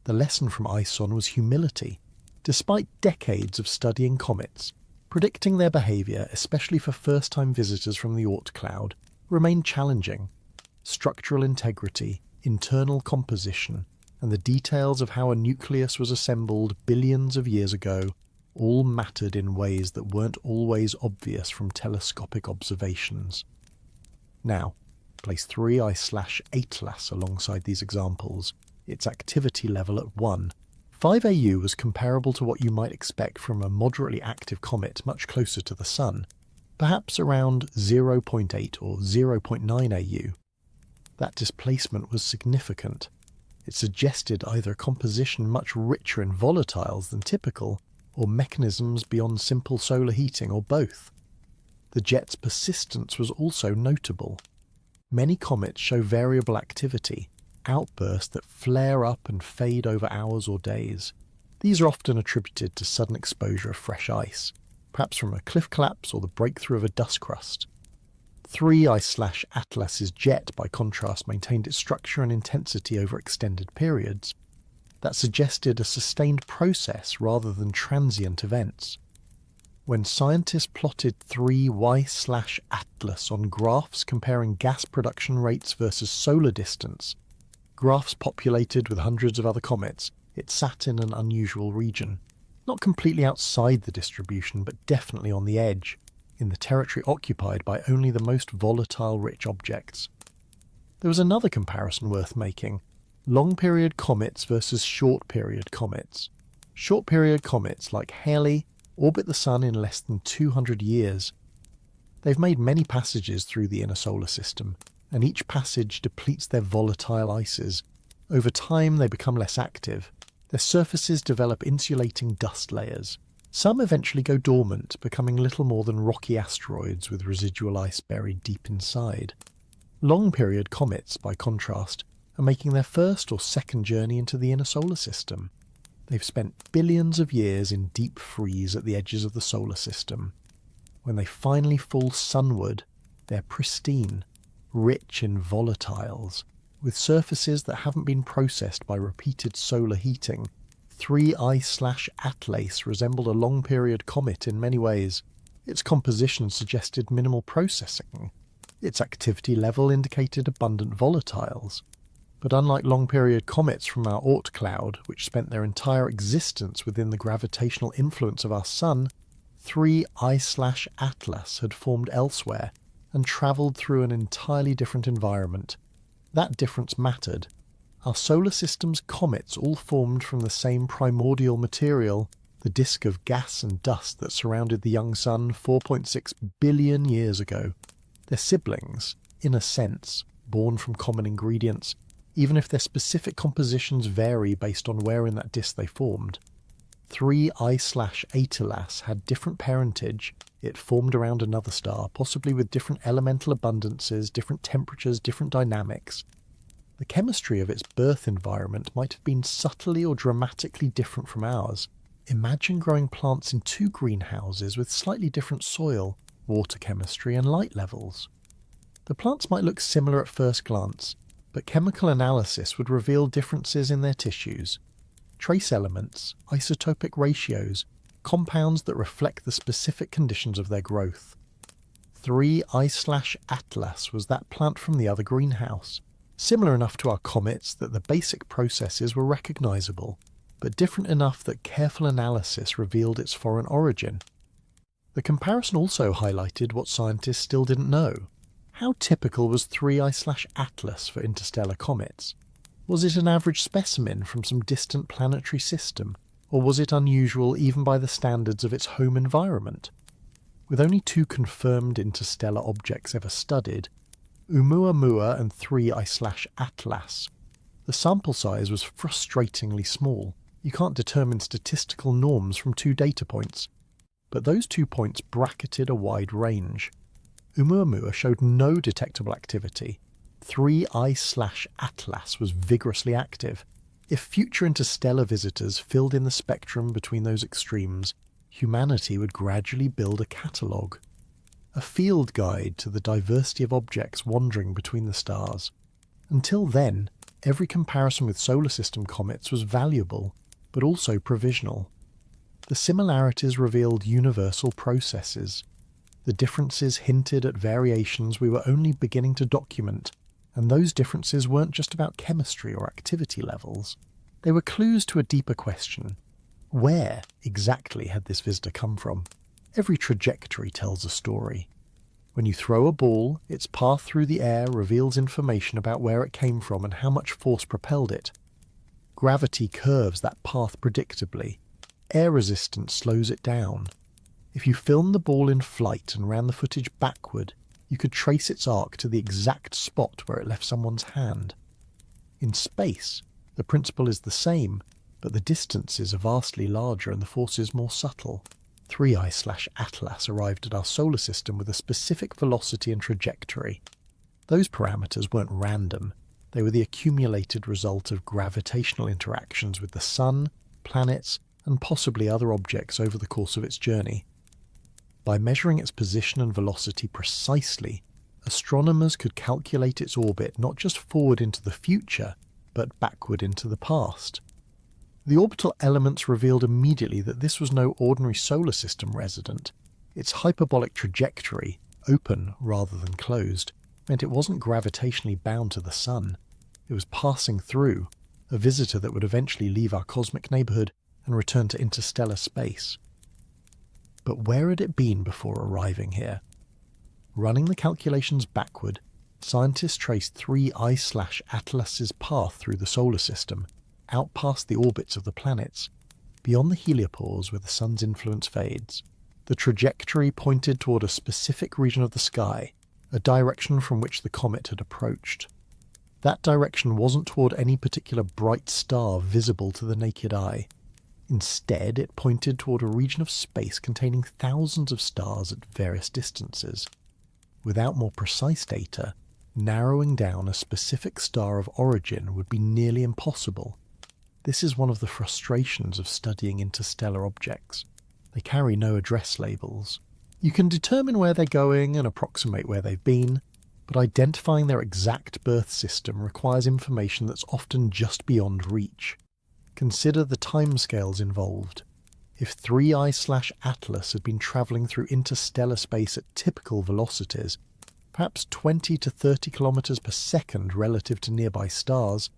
The lesson from Ison was humility. Despite decades of studying comets, predicting their behaviour, especially for first-time visitors from the Oort cloud, remained challenging. Structural integrity, internal composition, and the details of how a nucleus was assembled billions of years ago all mattered in ways that weren't always obvious from telescopic observations. Now, place 3I-ATLAS alongside these examples, its activity level at 1. 5 AU was comparable to what you might expect from a moderately active comet much closer to the Sun, perhaps around 0.8 or 0.9 AU. That displacement was significant. It suggested either a composition much richer in volatiles than typical, or mechanisms beyond simple solar heating, or both. The jet's persistence was also notable. Many comets show variable activity, outbursts that flare up and fade over hours or days. These are often attributed to sudden exposure of fresh ice, perhaps from a cliff collapse or the breakthrough of a dust crust. 3I-ATLAS's jet, by contrast, maintained its structure and intensity over extended periods. That suggested a sustained process rather than transient events. When scientists plotted 3I-ATLAS on graphs comparing gas production rates versus solar distance, graphs populated with hundreds of other comets, it sat in an unusual region. Not completely outside the distribution, but definitely on the edge, in the territory occupied by only the most volatile-rich objects. There was another comparison worth making: long-period comets versus short-period comets. Short-period comets, like Halley, orbit the Sun in less than 200 years. They've made many passages through the inner solar system, and each passage depletes their volatile ices. Over time, they become less active. Their surfaces develop insulating dust layers. Some eventually go dormant, becoming little more than rocky asteroids with residual ice buried deep inside. Long-period comets, by contrast, are making their first or second journey into the inner solar system. They've spent billions of years in deep freeze at the edges of the solar system. When they finally fall sunward, they're pristine, rich in volatiles, with surfaces that haven't been processed by repeated solar heating. 3I-ATLAS resembled a long-period comet in many ways. Its composition suggested minimal processing. Its activity level indicated abundant volatiles. But unlike long-period comets from our Oort cloud, which spent their entire existence within the gravitational influence of our Sun, 3I-ATLAS had formed elsewhere and travelled through an entirely different environment. That difference mattered. Our solar system's comets all formed from the same primordial material, the disk of gas and dust that surrounded the young Sun 4.6 billion years ago. They're siblings, in a sense, born from common ingredients, even if their specific compositions vary based on where in that disk they formed. 3I-ATLAS had different parentage. It formed around another star, possibly with different elemental abundances, different temperatures, different dynamics. The chemistry of its birth environment might have been subtly or dramatically different from ours. Imagine growing plants in 2 greenhouses with slightly different soil, water chemistry and light levels. The plants might look similar at first glance, but chemical analysis would reveal differences in their tissues. Trace elements, isotopic ratios, compounds that reflect the specific conditions of their growth. 3I-ATLAS was that plant from the other greenhouse, similar enough to our comets that the basic processes were recognizable, but different enough that careful analysis revealed its foreign origin. The comparison also highlighted what scientists still didn't know. How typical was 3I-ATLAS for interstellar comets? Was it an average specimen from some distant planetary system, Or was it unusual even by the standards of its home environment? With only 2 confirmed interstellar objects ever studied, Oumuamua and 3I-ATLAS, the sample size was frustratingly small. You can't determine statistical norms from 2 data points. But those 2 points bracketed a wide range. Oumuamua showed no detectable activity. 3I-ATLAS was vigorously active. If future interstellar visitors filled in the spectrum between those extremes, humanity would gradually build a catalogue, a field guide to the diversity of objects wandering between the stars. Until then, every comparison with solar system comets was valuable, but also provisional. The similarities revealed universal processes. The differences hinted at variations we were only beginning to document, and those differences weren't just about chemistry or activity levels. They were clues to a deeper question. Where exactly had this visitor come from? Every trajectory tells a story. When you throw a ball, its path through the air reveals information about where it came from and how much force propelled it. Gravity curves that path predictably. Air resistance slows it down. If you filmed the ball in flight and ran the footage backward, you could trace its arc to the exact spot where it left someone's hand. In space, the principle is the same, but the distances are vastly larger and the forces more subtle. 3I-ATLAS arrived at our solar system with a specific velocity and trajectory. Those parameters weren't random. They were the accumulated result of gravitational interactions with the Sun, planets, and possibly other objects over the course of its journey. By measuring its position and velocity precisely, astronomers could calculate its orbit not just forward into the future, but backward into the past. The orbital elements revealed immediately that this was no ordinary solar system resident. Its hyperbolic trajectory, open rather than closed, meant it wasn't gravitationally bound to the Sun. It was passing through, a visitor that would eventually leave our cosmic neighbourhood and return to interstellar space. But where had it been before arriving here? Running the calculations backward, scientists traced 3I-ATLAS's path through the solar system, out past the orbits of the planets, beyond the heliopause where the Sun's influence fades. The trajectory pointed toward a specific region of the sky, a direction from which the comet had approached. That direction wasn't toward any particular bright star visible to the naked eye. Instead, it pointed toward a region of space containing thousands of stars at various distances. Without more precise data, narrowing down a specific star of origin would be nearly impossible. This is one of the frustrations of studying interstellar objects. They carry no address labels. You can determine where they're going and approximate where they've been, but identifying their exact birth system requires information that's often just beyond reach. Consider the timescales involved. If 3I-ATLAS had been travelling through interstellar space at typical velocities, perhaps 20 to 30 kilometers per second relative to nearby stars,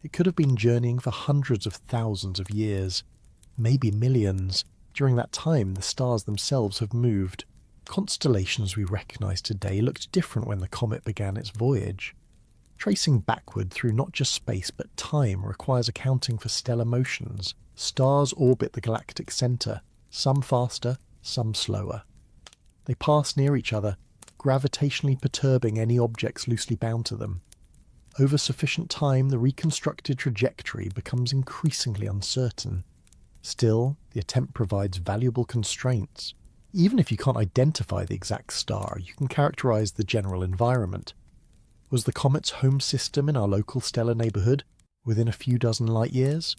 it could have been journeying for hundreds of thousands of years, maybe millions. During that time, the stars themselves have moved. Constellations we recognise today looked different when the comet began its voyage. Tracing backward through not just space but time requires accounting for stellar motions. Stars orbit the galactic centre, some faster, some slower. They pass near each other, gravitationally perturbing any objects loosely bound to them. Over sufficient time, the reconstructed trajectory becomes increasingly uncertain. Still, the attempt provides valuable constraints. Even if you can't identify the exact star, you can characterise the general environment. Was the comet's home system in our local stellar neighbourhood, within a few dozen light years?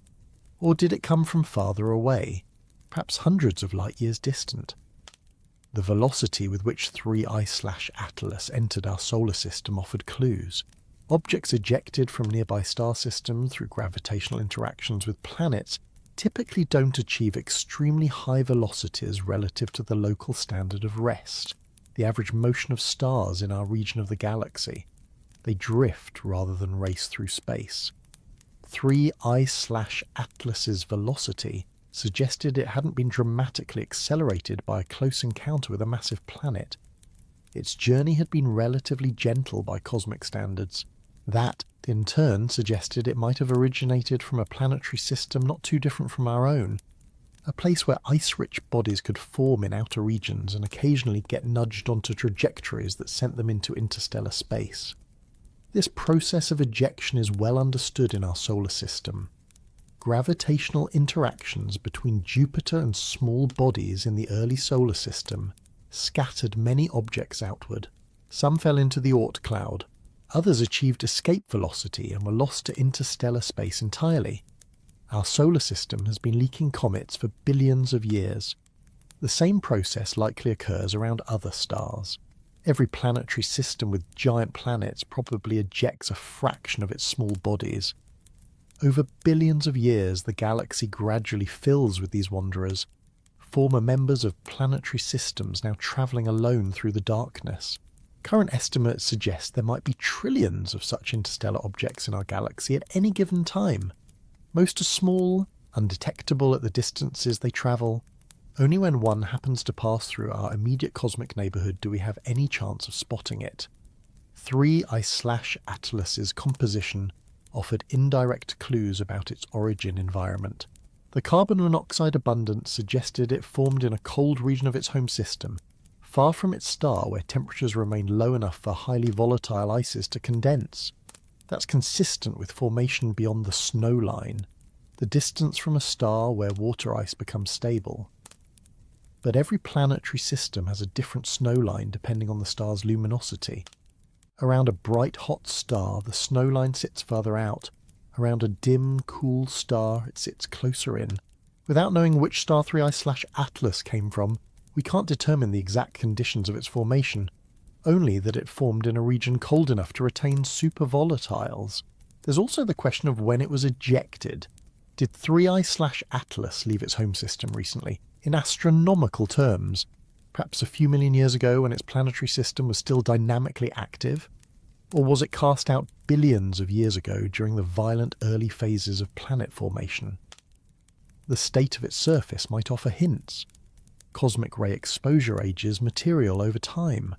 Or did it come from farther away, perhaps hundreds of light years distant? The velocity with which 3I-ATLAS entered our solar system offered clues. Objects ejected from nearby star systems through gravitational interactions with planets typically don't achieve extremely high velocities relative to the local standard of rest, the average motion of stars in our region of the galaxy. They drift rather than race through space. 3I-ATLAS's velocity suggested it hadn't been dramatically accelerated by a close encounter with a massive planet. Its journey had been relatively gentle by cosmic standards. That, in turn, suggested it might have originated from a planetary system not too different from our own, a place where ice-rich bodies could form in outer regions and occasionally get nudged onto trajectories that sent them into interstellar space. This process of ejection is well understood in our solar system. Gravitational interactions between Jupiter and small bodies in the early solar system scattered many objects outward. Some fell into the Oort cloud, others achieved escape velocity and were lost to interstellar space entirely. Our solar system has been leaking comets for billions of years. The same process likely occurs around other stars. Every planetary system with giant planets probably ejects a fraction of its small bodies. Over billions of years, the galaxy gradually fills with these wanderers, former members of planetary systems now travelling alone through the darkness. Current estimates suggest there might be trillions of such interstellar objects in our galaxy at any given time. Most are small, undetectable at the distances they travel. Only when one happens to pass through our immediate cosmic neighbourhood do we have any chance of spotting it. 3I-ATLAS's composition offered indirect clues about its origin environment. The carbon monoxide abundance suggested it formed in a cold region of its home system, far from its star where temperatures remain low enough for highly volatile ices to condense. That's consistent with formation beyond the snow line, the distance from a star where water ice becomes stable. But every planetary system has a different snow line depending on the star's luminosity. Around a bright hot star, the snow line sits further out. Around a dim, cool star, it sits closer in. Without knowing which star 3I/ATLAS came from, we can't determine the exact conditions of its formation, only that it formed in a region cold enough to retain supervolatiles. There's also the question of when it was ejected. Did 3I/ATLAS leave its home system recently, in astronomical terms? Perhaps a few million years ago when its planetary system was still dynamically active? Or was it cast out billions of years ago during the violent early phases of planet formation? The state of its surface might offer hints. Cosmic ray exposure ages material over time.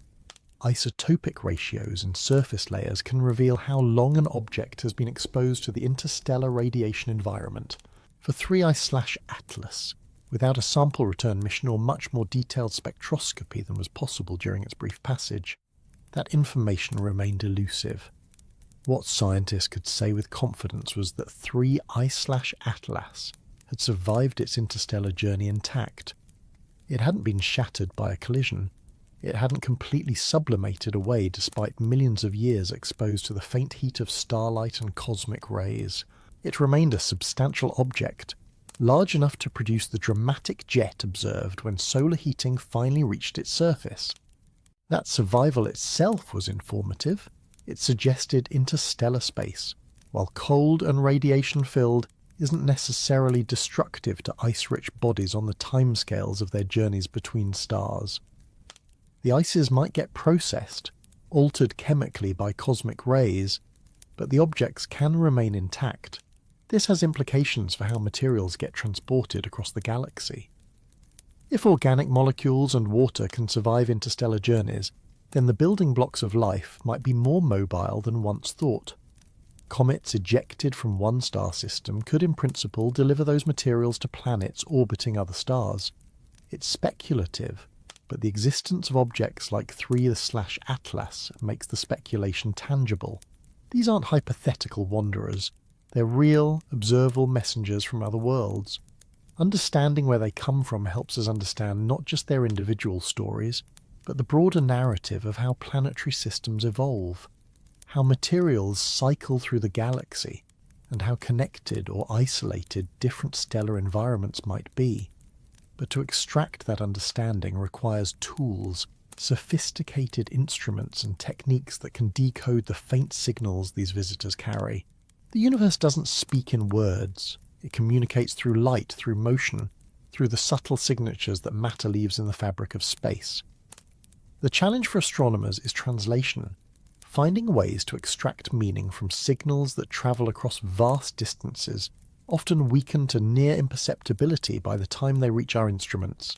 Isotopic ratios and surface layers can reveal how long an object has been exposed to the interstellar radiation environment. For 3I/ATLAS, without a sample return mission or much more detailed spectroscopy than was possible during its brief passage, that information remained elusive. What scientists could say with confidence was that 3I/ATLAS had survived its interstellar journey intact. It hadn't been shattered by a collision. It hadn't completely sublimated away despite millions of years exposed to the faint heat of starlight and cosmic rays. It remained a substantial object, large enough to produce the dramatic jet observed when solar heating finally reached its surface. That survival itself was informative. It suggested interstellar space, while cold and radiation-filled, isn't necessarily destructive to ice-rich bodies on the timescales of their journeys between stars. The ices might get processed, altered chemically by cosmic rays, but the objects can remain intact. This has implications for how materials get transported across the galaxy. If organic molecules and water can survive interstellar journeys, then the building blocks of life might be more mobile than once thought. Comets ejected from one star system could in principle deliver those materials to planets orbiting other stars. It's speculative, but the existence of objects like 3I/ATLAS makes the speculation tangible. These aren't hypothetical wanderers. They're real, observable messengers from other worlds. Understanding where they come from helps us understand not just their individual stories, but the broader narrative of how planetary systems evolve, how materials cycle through the galaxy, and how connected or isolated different stellar environments might be. But to extract that understanding requires tools, sophisticated instruments and techniques that can decode the faint signals these visitors carry. The universe doesn't speak in words. It communicates through light, through motion, through the subtle signatures that matter leaves in the fabric of space. The challenge for astronomers is translation, finding ways to extract meaning from signals that travel across vast distances, often weakened to near imperceptibility by the time they reach our instruments.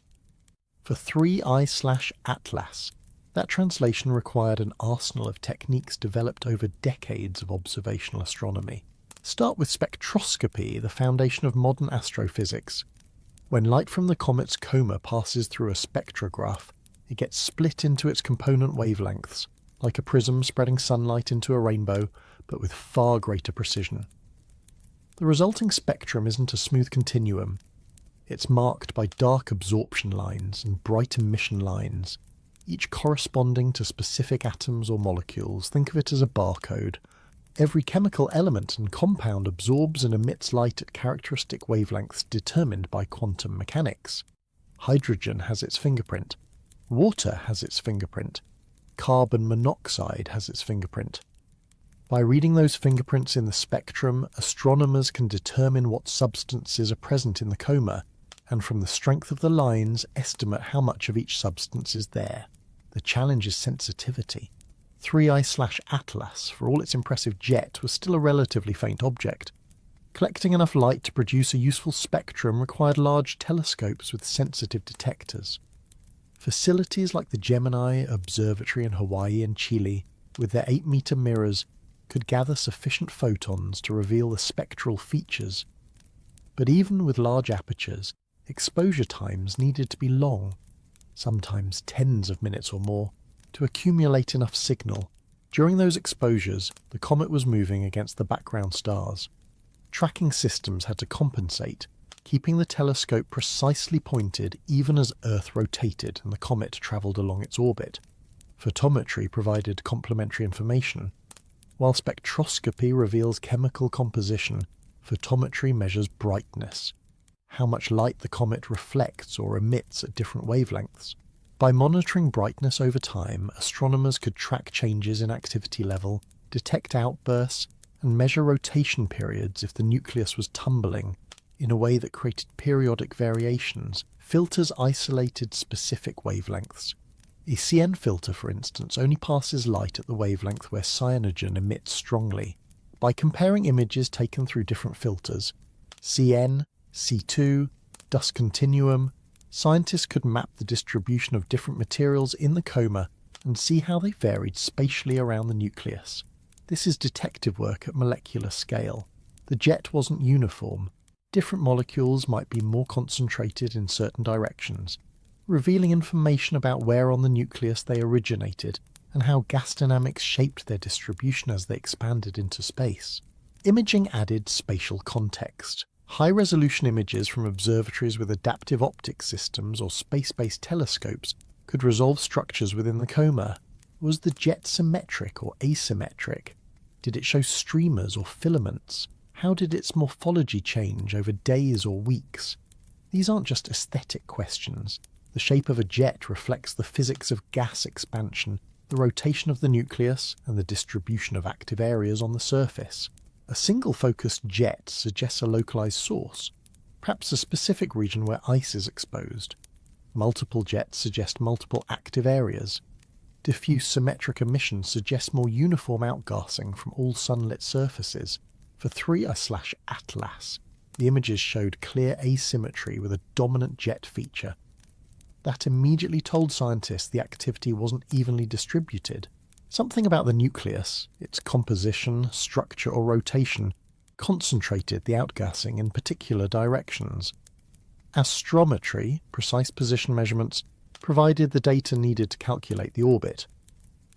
For 3I/ATLAS, that translation required an arsenal of techniques developed over decades of observational astronomy. Start with spectroscopy, the foundation of modern astrophysics. When light from the comet's coma passes through a spectrograph, it gets split into its component wavelengths, like a prism spreading sunlight into a rainbow, but with far greater precision. The resulting spectrum isn't a smooth continuum. It's marked by dark absorption lines and bright emission lines, each corresponding to specific atoms or molecules. Think of it as a barcode. Every chemical element and compound absorbs and emits light at characteristic wavelengths determined by quantum mechanics. Hydrogen has its fingerprint. Water has its fingerprint. Carbon monoxide has its fingerprint. By reading those fingerprints in the spectrum, astronomers can determine what substances are present in the coma, and from the strength of the lines, estimate how much of each substance is there. The challenge is sensitivity. 3I-ATLAS, for all its impressive jet, was still a relatively faint object. Collecting enough light to produce a useful spectrum required large telescopes with sensitive detectors. Facilities like the Gemini Observatory in Hawaii and Chile, with their 8-meter mirrors, could gather sufficient photons to reveal the spectral features. But even with large apertures, exposure times needed to be long, sometimes tens of minutes or more, to accumulate enough signal. During those exposures, the comet was moving against the background stars. Tracking systems had to compensate, keeping the telescope precisely pointed even as Earth rotated and the comet travelled along its orbit. Photometry provided complementary information. While spectroscopy reveals chemical composition, photometry measures brightness, how much light the comet reflects or emits at different wavelengths. By monitoring brightness over time, astronomers could track changes in activity level, detect outbursts, and measure rotation periods if the nucleus was tumbling in a way that created periodic variations. Filters isolated specific wavelengths. A CN filter, for instance, only passes light at the wavelength where cyanogen emits strongly. By comparing images taken through different filters, CN, C2, dust continuum, scientists could map the distribution of different materials in the coma and see how they varied spatially around the nucleus. This is detective work at molecular scale. The jet wasn't uniform. Different molecules might be more concentrated in certain directions, revealing information about where on the nucleus they originated and how gas dynamics shaped their distribution as they expanded into space. Imaging added spatial context. High-resolution images from observatories with adaptive optics systems or space-based telescopes could resolve structures within the coma. Was the jet symmetric or asymmetric? Did it show streamers or filaments? How did its morphology change over days or weeks? These aren't just aesthetic questions. The shape of a jet reflects the physics of gas expansion, the rotation of the nucleus, and the distribution of active areas on the surface. A single-focused jet suggests a localized source, perhaps a specific region where ice is exposed. Multiple jets suggest multiple active areas. Diffuse symmetric emission suggests more uniform outgassing from all sunlit surfaces. For 3I-ATLAS, the images showed clear asymmetry with a dominant jet feature. That immediately told scientists the activity wasn't evenly distributed. Something about the nucleus, its composition, structure or rotation, concentrated the outgassing in particular directions. Astrometry, precise position measurements, provided the data needed to calculate the orbit.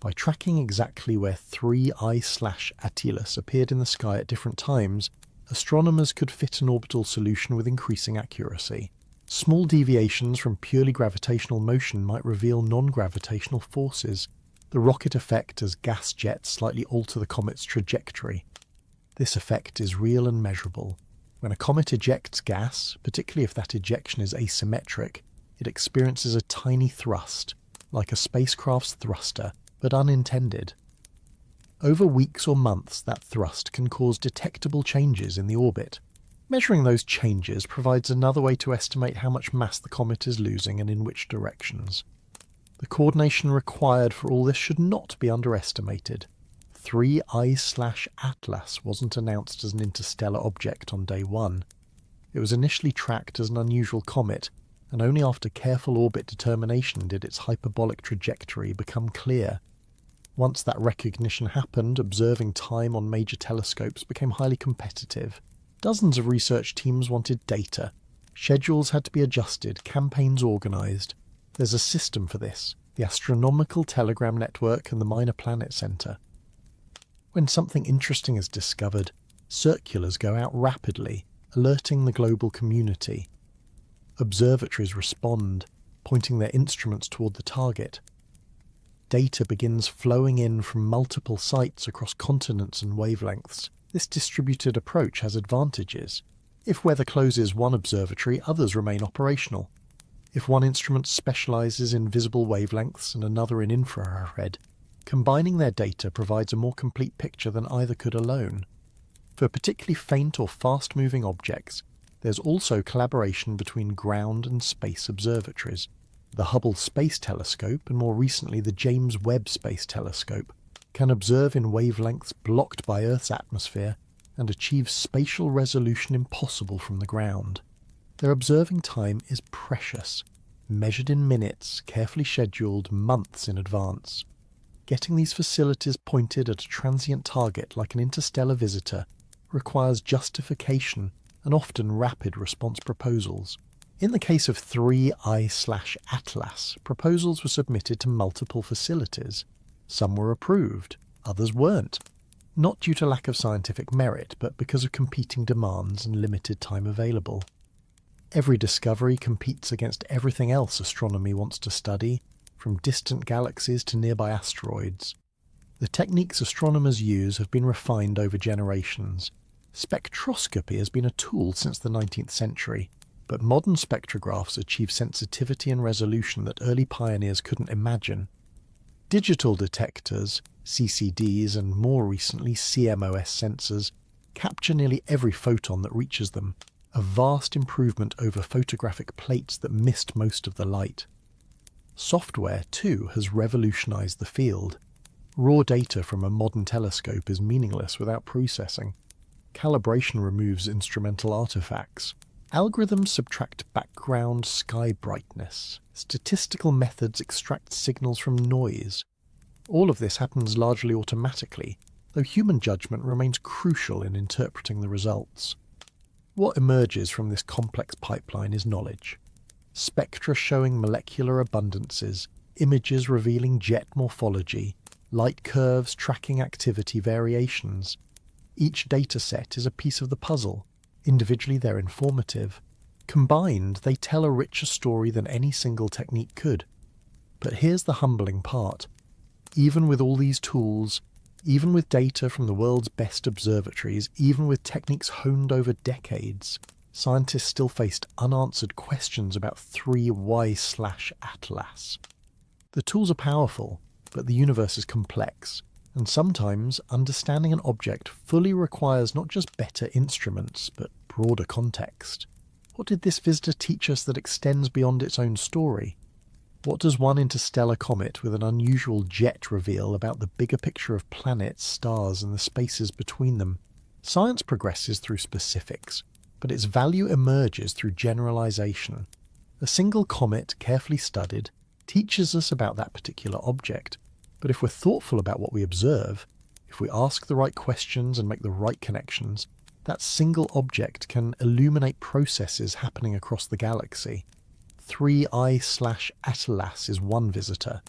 By tracking exactly where 3I-ATLAS appeared in the sky at different times, astronomers could fit an orbital solution with increasing accuracy. Small deviations from purely gravitational motion might reveal non-gravitational forces, the rocket effect as gas jets slightly alter the comet's trajectory. This effect is real and measurable. When a comet ejects gas, particularly if that ejection is asymmetric, it experiences a tiny thrust, like a spacecraft's thruster, but unintended. Over weeks or months, that thrust can cause detectable changes in the orbit. Measuring those changes provides another way to estimate how much mass the comet is losing and in which directions. The coordination required for all this should not be underestimated. 3I-ATLAS wasn't announced as an interstellar object on day one. It was initially tracked as an unusual comet, and only after careful orbit determination did its hyperbolic trajectory become clear. Once that recognition happened, observing time on major telescopes became highly competitive. Dozens of research teams wanted data, Schedules had to be adjusted, campaigns organised. There's a system for this, the Astronomical Telegram Network and the Minor Planet Centre. When something interesting is discovered, circulars go out rapidly, alerting the global community. Observatories respond, pointing their instruments toward the target. Data begins flowing in from multiple sites across continents and wavelengths. This distributed approach has advantages. If weather closes one observatory, others remain operational. If one instrument specialises in visible wavelengths and another in infrared, combining their data provides a more complete picture than either could alone. For particularly faint or fast-moving objects, there's also collaboration between ground and space observatories. The Hubble Space Telescope, and more recently the James Webb Space Telescope, can observe in wavelengths blocked by Earth's atmosphere and achieve spatial resolution impossible from the ground. Their observing time is precious, measured in minutes, carefully scheduled months in advance. Getting these facilities pointed at a transient target like an interstellar visitor requires justification and often rapid response proposals. In the case of 3I-ATLAS, proposals were submitted to multiple facilities. Some were approved, others weren't. Not due to lack of scientific merit, but because of competing demands and limited time available. Every discovery competes against everything else astronomy wants to study, from distant galaxies to nearby asteroids. The techniques astronomers use have been refined over generations. Spectroscopy has been a tool since the 19th century, but modern spectrographs achieve sensitivity and resolution that early pioneers couldn't imagine. Digital detectors, CCDs, and more recently CMOS sensors capture nearly every photon that reaches them, a vast improvement over photographic plates that missed most of the light. Software, too, has revolutionized the field. Raw data from a modern telescope is meaningless without processing. Calibration removes instrumental artifacts. Algorithms subtract background sky brightness. Statistical methods extract signals from noise. All of this happens largely automatically, though human judgment remains crucial in interpreting the results. What emerges from this complex pipeline is knowledge. Spectra showing molecular abundances, images revealing jet morphology, light curves tracking activity variations. Each data set is a piece of the puzzle. Individually they're informative. Combined, they tell a richer story than any single technique could. But here's the humbling part. Even with all these tools, even with data from the world's best observatories, even with techniques honed over decades, scientists still faced unanswered questions about 3I/ATLAS. The tools are powerful, but the universe is complex, and sometimes understanding an object fully requires not just better instruments, but broader context. What did this visitor teach us that extends beyond its own story? What does one interstellar comet with an unusual jet reveal about the bigger picture of planets, stars, and the spaces between them? Science progresses through specifics, but its value emerges through generalization. A single comet, carefully studied, teaches us about that particular object, but if we're thoughtful about what we observe, if we ask the right questions and make the right connections, that single object can illuminate processes happening across the galaxy. 3I/ATLAS is one visitor,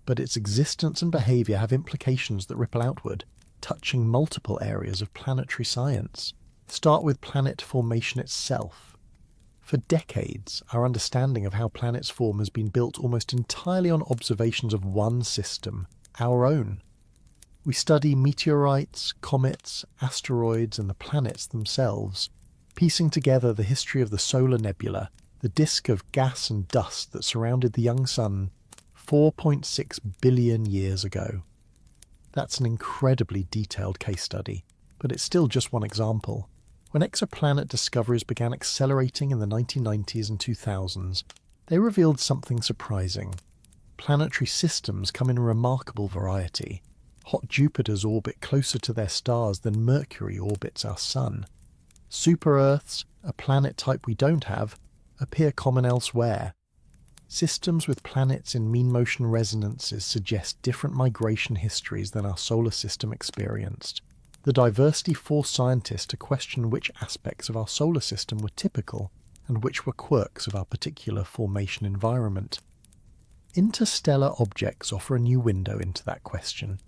but its existence and behaviour have implications that ripple outward, touching multiple areas of planetary science. Start with planet formation itself. For decades, our understanding of how planets form has been built almost entirely on observations of one system, our own. We study meteorites, comets, asteroids, and the planets themselves, piecing together the history of the solar nebula, the disk of gas and dust that surrounded the young sun 4.6 billion years ago. That's an incredibly detailed case study, but it's still just one example. When exoplanet discoveries began accelerating in the 1990s and 2000s, they revealed something surprising. Planetary systems come in remarkable variety. Hot Jupiters orbit closer to their stars than Mercury orbits our Sun. Super-Earths, a planet type we don't have, appear common elsewhere. Systems with planets in mean motion resonances suggest different migration histories than our solar system experienced. The diversity forced scientists to question which aspects of our solar system were typical and which were quirks of our particular formation environment? Interstellar objects offer a new window into that question.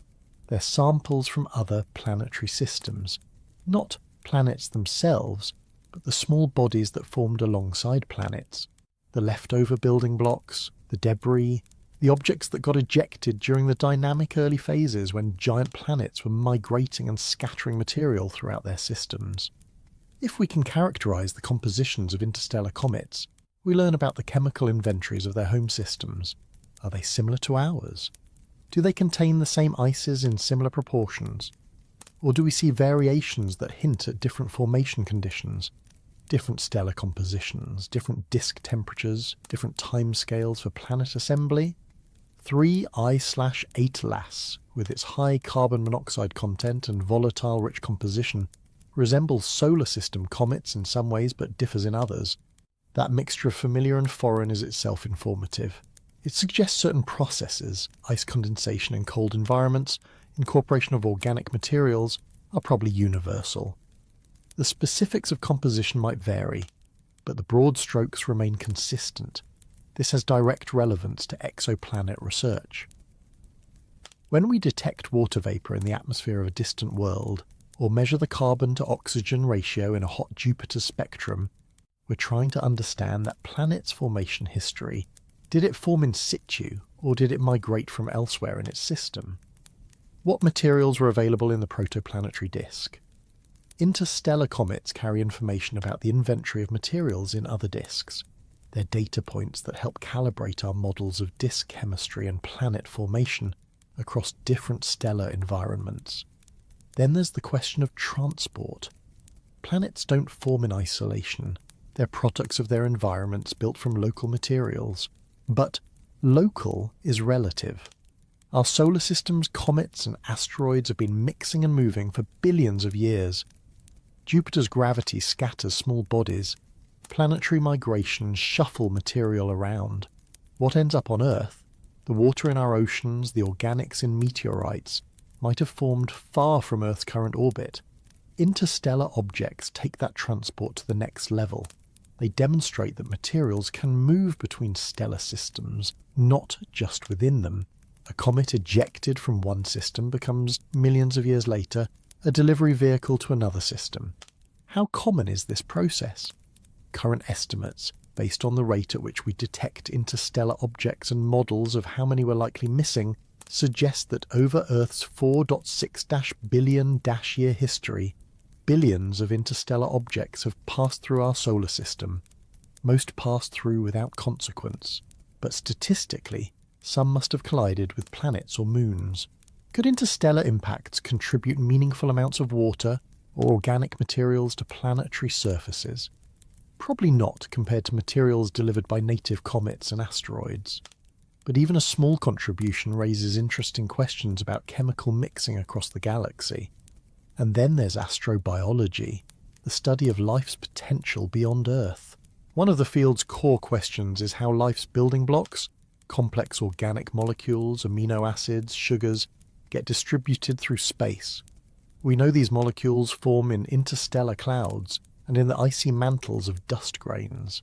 They're samples from other planetary systems, not planets themselves, but the small bodies that formed alongside planets, the leftover building blocks, the debris, the objects that got ejected during the dynamic early phases when giant planets were migrating and scattering material throughout their systems. If we can characterize the compositions of interstellar comets, we learn about the chemical inventories of their home systems. Are they similar to ours? Do they contain the same ices in similar proportions? Or do we see variations that hint at different formation conditions, different stellar compositions, different disk temperatures, different timescales for planet assembly? 3I-ATLAS, with its high carbon monoxide content and volatile-rich composition, resembles solar system comets in some ways but differs in others. That mixture of familiar and foreign is itself informative. It suggests certain processes, ice condensation in cold environments, incorporation of organic materials, are probably universal. The specifics of composition might vary, but the broad strokes remain consistent. This has direct relevance to exoplanet research. When we detect water vapour in the atmosphere of a distant world, or measure the carbon to oxygen ratio in a hot Jupiter spectrum, we're trying to understand that planet's formation history. Did it form in situ, or did it migrate from elsewhere in its system? What materials were available in the protoplanetary disk? Interstellar comets carry information about the inventory of materials in other disks. They're data points that help calibrate our models of disk chemistry and planet formation across different stellar environments. Then there's the question of transport. Planets don't form in isolation. They're products of their environments built from local materials. But local is relative. Our solar system's comets and asteroids have been mixing and moving for billions of years. Jupiter's gravity scatters small bodies. Planetary migrations shuffle material around. What ends up on Earth, the water in our oceans, the organics in meteorites, might have formed far from Earth's current orbit. Interstellar objects take that transport to the next level. They demonstrate that materials can move between stellar systems, not just within them. A comet ejected from one system becomes, millions of years later, a delivery vehicle to another system. How common is this process? Current estimates, based on the rate at which we detect interstellar objects and models of how many we're likely missing, suggest that over Earth's 4.6 billion year history, billions of interstellar objects have passed through our solar system. Most passed through without consequence, but statistically, some must have collided with planets or moons. Could interstellar impacts contribute meaningful amounts of water or organic materials to planetary surfaces? Probably not compared to materials delivered by native comets and asteroids. But even a small contribution raises interesting questions about chemical mixing across the galaxy. And then there's astrobiology, the study of life's potential beyond Earth. One of the field's core questions is how life's building blocks, complex organic molecules, amino acids, sugars, get distributed through space. We know these molecules form in interstellar clouds and in the icy mantles of dust grains.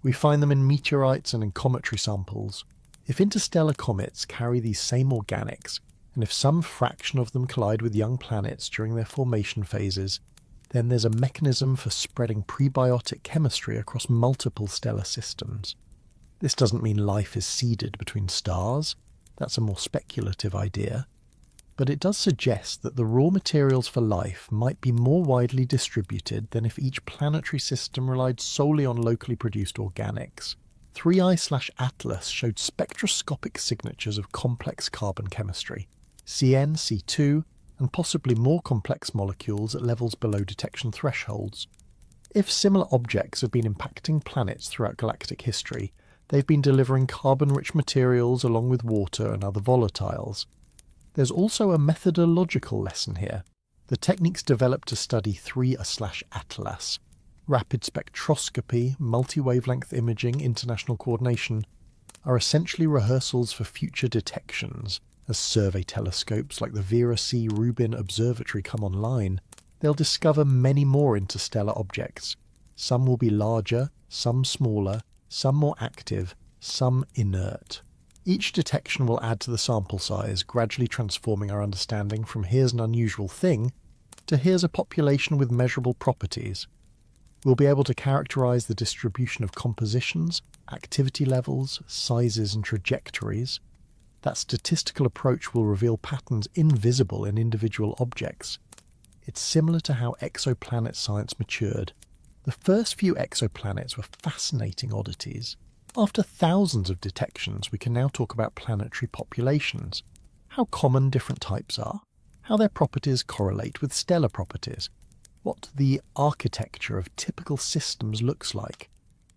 We find them in meteorites and in cometary samples. If interstellar comets carry these same organics, and if some fraction of them collide with young planets during their formation phases, then there's a mechanism for spreading prebiotic chemistry across multiple stellar systems. This doesn't mean life is seeded between stars. That's a more speculative idea. But it does suggest that the raw materials for life might be more widely distributed than if each planetary system relied solely on locally produced organics. 3I-ATLAS showed spectroscopic signatures of complex carbon chemistry, CN, C2, and possibly more complex molecules at levels below detection thresholds. If similar objects have been impacting planets throughout galactic history, they've been delivering carbon-rich materials along with water and other volatiles. There's also a methodological lesson here. The techniques developed to study 3I-ATLAS, rapid spectroscopy, multi-wavelength imaging, international coordination, are essentially rehearsals for future detections. As survey telescopes like the Vera C. Rubin Observatory come online, they'll discover many more interstellar objects, Some will be larger, some smaller, some more active, some inert. Each detection will add to the sample size, gradually transforming our understanding from here's an unusual thing to here's a population with measurable properties. We'll be able to characterize the distribution of compositions, activity levels, sizes and trajectories. That statistical approach will reveal patterns invisible in individual objects. It's similar to how exoplanet science matured. The first few exoplanets were fascinating oddities. After thousands of detections, we can now talk about planetary populations, how common different types are, how their properties correlate with stellar properties, what the architecture of typical systems looks like.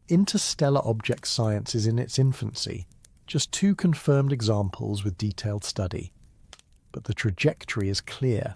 Interstellar object science is in its infancy, just 2 confirmed examples with detailed study. But the trajectory is clear.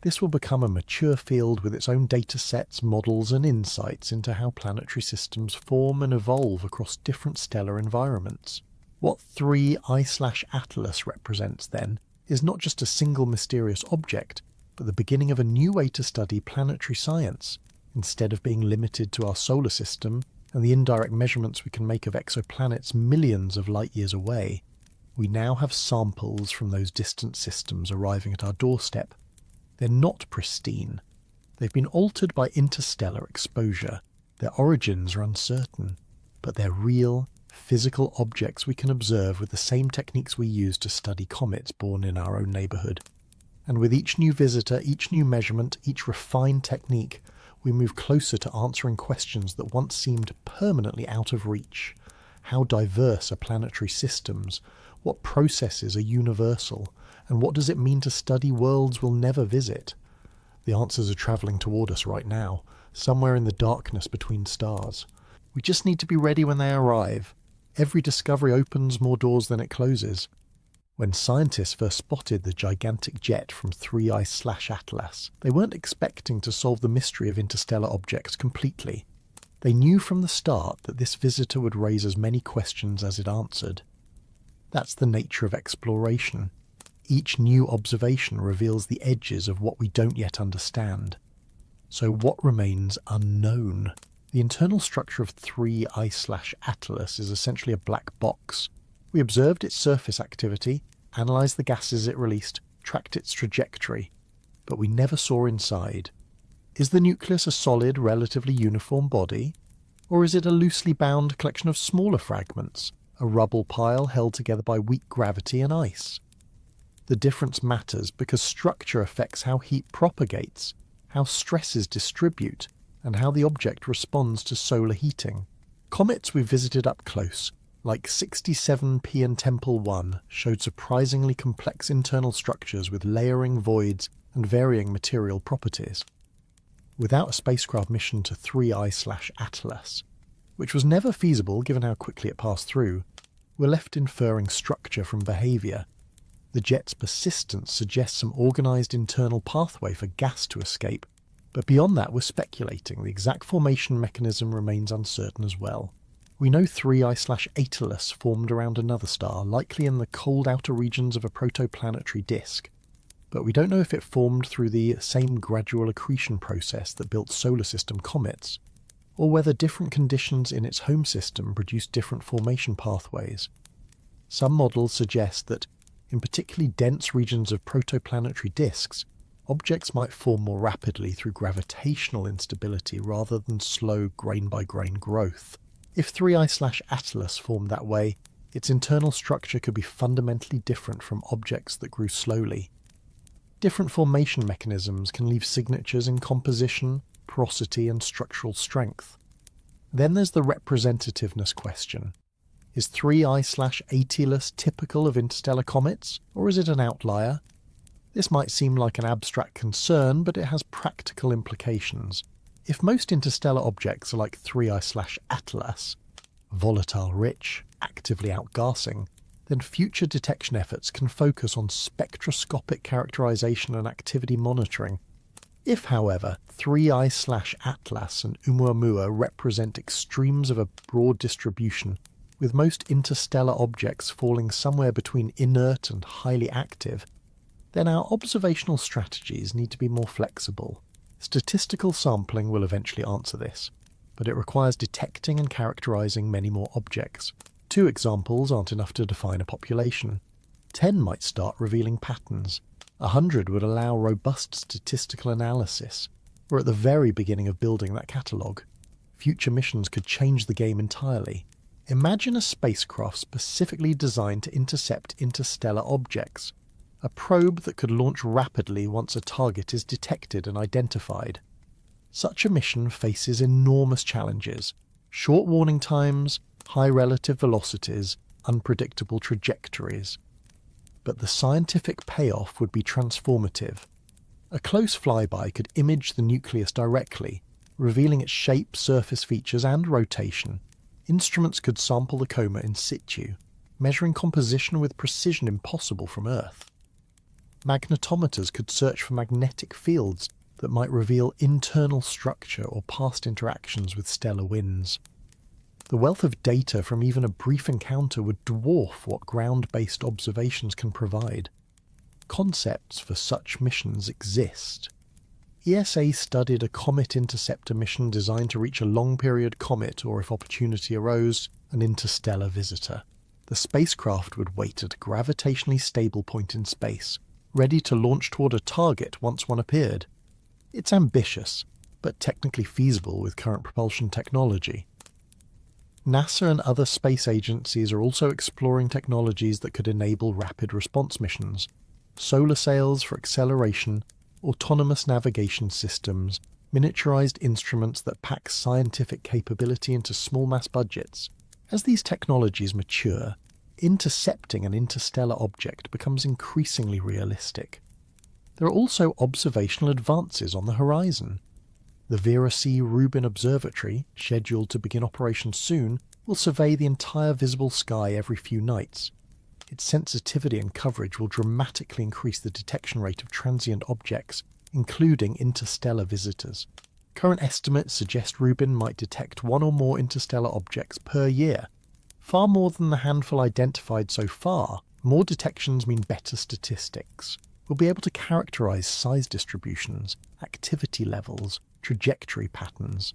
This will become a mature field with its own data sets, models and insights into how planetary systems form and evolve across different stellar environments. What 3I-ATLAS represents, then, is not just a single mysterious object, but the beginning of a new way to study planetary science. Instead of being limited to our solar system and the indirect measurements we can make of exoplanets millions of light years away, we now have samples from those distant systems arriving at our doorstep. They're not pristine. They've been altered by interstellar exposure. Their origins are uncertain, but they're real, physical objects we can observe with the same techniques we use to study comets born in our own neighbourhood. And with each new visitor, each new measurement, each refined technique, we move closer to answering questions that once seemed permanently out of reach. How diverse are planetary systems? What processes are universal? And what does it mean to study worlds we'll never visit? The answers are travelling toward us right now, somewhere in the darkness between stars. We just need to be ready when they arrive. Every discovery opens more doors than it closes. When scientists first spotted the gigantic jet from 3I-ATLAS, they weren't expecting to solve the mystery of interstellar objects completely. They knew from the start that this visitor would raise as many questions as it answered. That's the nature of exploration. Each new observation reveals the edges of what we don't yet understand. So what remains unknown? The internal structure of 3I-ATLAS is essentially a black box. We observed its surface activity, analysed the gases it released, tracked its trajectory, but we never saw inside. Is the nucleus a solid, relatively uniform body? Or is it a loosely bound collection of smaller fragments, a rubble pile held together by weak gravity and ice? The difference matters because structure affects how heat propagates, how stresses distribute, and how the object responds to solar heating. Comets we visited up close, like 67P and Tempel 1, showed surprisingly complex internal structures with layering voids and varying material properties. Without a spacecraft mission to 3I-ATLAS, which was never feasible given how quickly it passed through, we're left inferring structure from behaviour. The jet's persistence suggests some organised internal pathway for gas to escape, but beyond that we're speculating. The exact formation mechanism remains uncertain as well. We know 3I-ATLAS formed around another star, likely in the cold outer regions of a protoplanetary disk, but we don't know if it formed through the same gradual accretion process that built solar system comets, or whether different conditions in its home system produced different formation pathways. Some models suggest that in particularly dense regions of protoplanetary disks, objects might form more rapidly through gravitational instability rather than slow grain-by-grain growth. If 3I-ATLAS formed that way, its internal structure could be fundamentally different from objects that grew slowly. Different formation mechanisms can leave signatures in composition, porosity and structural strength. Then there's the representativeness question. Is 3I-ATLAS typical of interstellar comets, or is it an outlier? This might seem like an abstract concern, but it has practical implications. If most interstellar objects are like 3I-ATLAS, volatile-rich, actively outgassing, then future detection efforts can focus on spectroscopic characterization and activity monitoring. If, however, 3I-ATLAS and Oumuamua represent extremes of a broad distribution, with most interstellar objects falling somewhere between inert and highly active, then our observational strategies need to be more flexible. Statistical sampling will eventually answer this. but it requires detecting and characterizing many more objects. 2 examples aren't enough to define a population. 10 might start revealing patterns. 100 would allow robust statistical analysis. We're at the very beginning of building that catalogue. Future missions could change the game entirely. Imagine a spacecraft specifically designed to intercept interstellar objects. A probe that could launch rapidly once a target is detected and identified. Such a mission faces enormous challenges: short warning times, high relative velocities, unpredictable trajectories. But the scientific payoff would be transformative. A close flyby could image the nucleus directly, revealing its shape, surface features, and rotation. Instruments could sample the coma in situ, measuring composition with precision impossible from Earth. Magnetometers could search for magnetic fields that might reveal internal structure or past interactions with stellar winds. The wealth of data from even a brief encounter would dwarf what ground-based observations can provide. Concepts for such missions exist. ESA studied a comet interceptor mission designed to reach a long-period comet, or if opportunity arose, an interstellar visitor. The spacecraft would wait at a gravitationally stable point in space, ready to launch toward a target once one appeared. It's ambitious, but technically feasible with current propulsion technology. NASA and other space agencies are also exploring technologies that could enable rapid response missions. Solar sails for acceleration, autonomous navigation systems, miniaturized instruments that pack scientific capability into small mass budgets. As these technologies mature, intercepting an interstellar object becomes increasingly realistic. There are also observational advances on the horizon. The Vera C. Rubin Observatory, scheduled to begin operation soon, will survey the entire visible sky every few nights. Its sensitivity and coverage will dramatically increase the detection rate of transient objects, including interstellar visitors. Current estimates suggest Rubin might detect 1 or more interstellar objects per year. Far more than the handful identified so far, more detections mean better statistics. We'll be able to characterize size distributions, activity levels, trajectory patterns.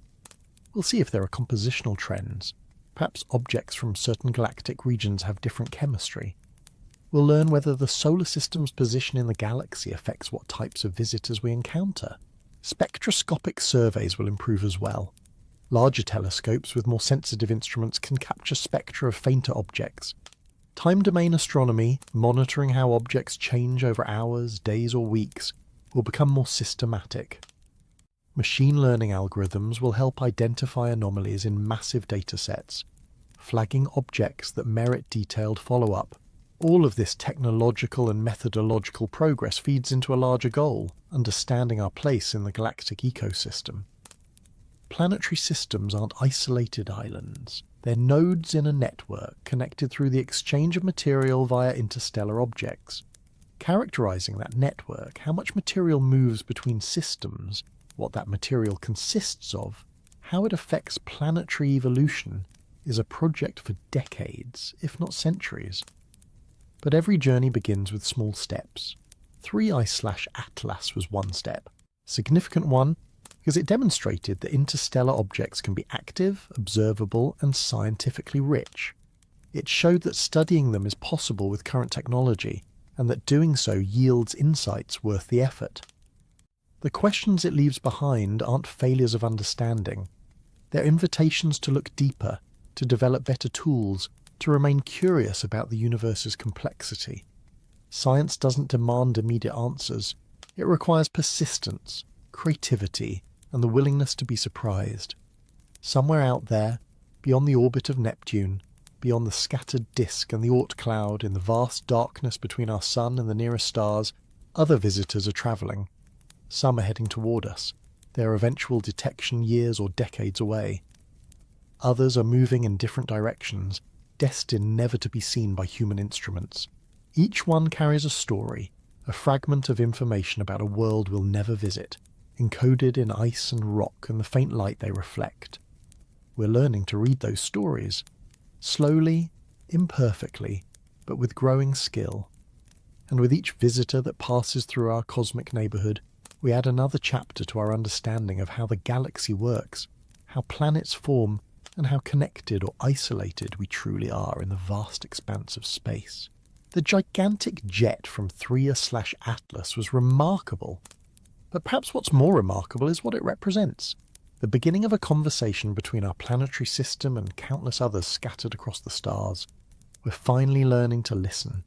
We'll see if there are compositional trends. Perhaps objects from certain galactic regions have different chemistry. We'll learn whether the solar system's position in the galaxy affects what types of visitors we encounter. Spectroscopic surveys will improve as well. Larger telescopes with more sensitive instruments can capture spectra of fainter objects. Time-domain astronomy, monitoring how objects change over hours, days or weeks, will become more systematic. Machine learning algorithms will help identify anomalies in massive datasets, flagging objects that merit detailed follow-up. All of this technological and methodological progress feeds into a larger goal: understanding our place in the galactic ecosystem. Planetary systems aren't isolated islands. They're nodes in a network connected through the exchange of material via interstellar objects. Characterizing that network, how much material moves between systems, what that material consists of, how it affects planetary evolution, is a project for decades, if not centuries. But every journey begins with small steps. 3I-ATLAS was one step. Significant one, because it demonstrated that interstellar objects can be active, observable, and scientifically rich. It showed that studying them is possible with current technology, and that doing so yields insights worth the effort. The questions it leaves behind aren't failures of understanding. They're invitations to look deeper, to develop better tools, to remain curious about the universe's complexity. Science doesn't demand immediate answers. It requires persistence, creativity, and the willingness to be surprised. Somewhere out there, beyond the orbit of Neptune, beyond the scattered disk and the Oort cloud, in the vast darkness between our sun and the nearest stars, other visitors are travelling. Some are heading toward us, their eventual detection years or decades away. Others are moving in different directions, destined never to be seen by human instruments. Each one carries a story, a fragment of information about a world we'll never visit, encoded in ice and rock and the faint light they reflect. We're learning to read those stories, slowly, imperfectly, but with growing skill. And with each visitor that passes through our cosmic neighbourhood, we add another chapter to our understanding of how the galaxy works, how planets form, and how connected or isolated we truly are in the vast expanse of space. The gigantic jet from 3I-ATLAS was remarkable, but perhaps what's more remarkable is what it represents. The beginning of a conversation between our planetary system and countless others scattered across the stars. We're finally learning to listen,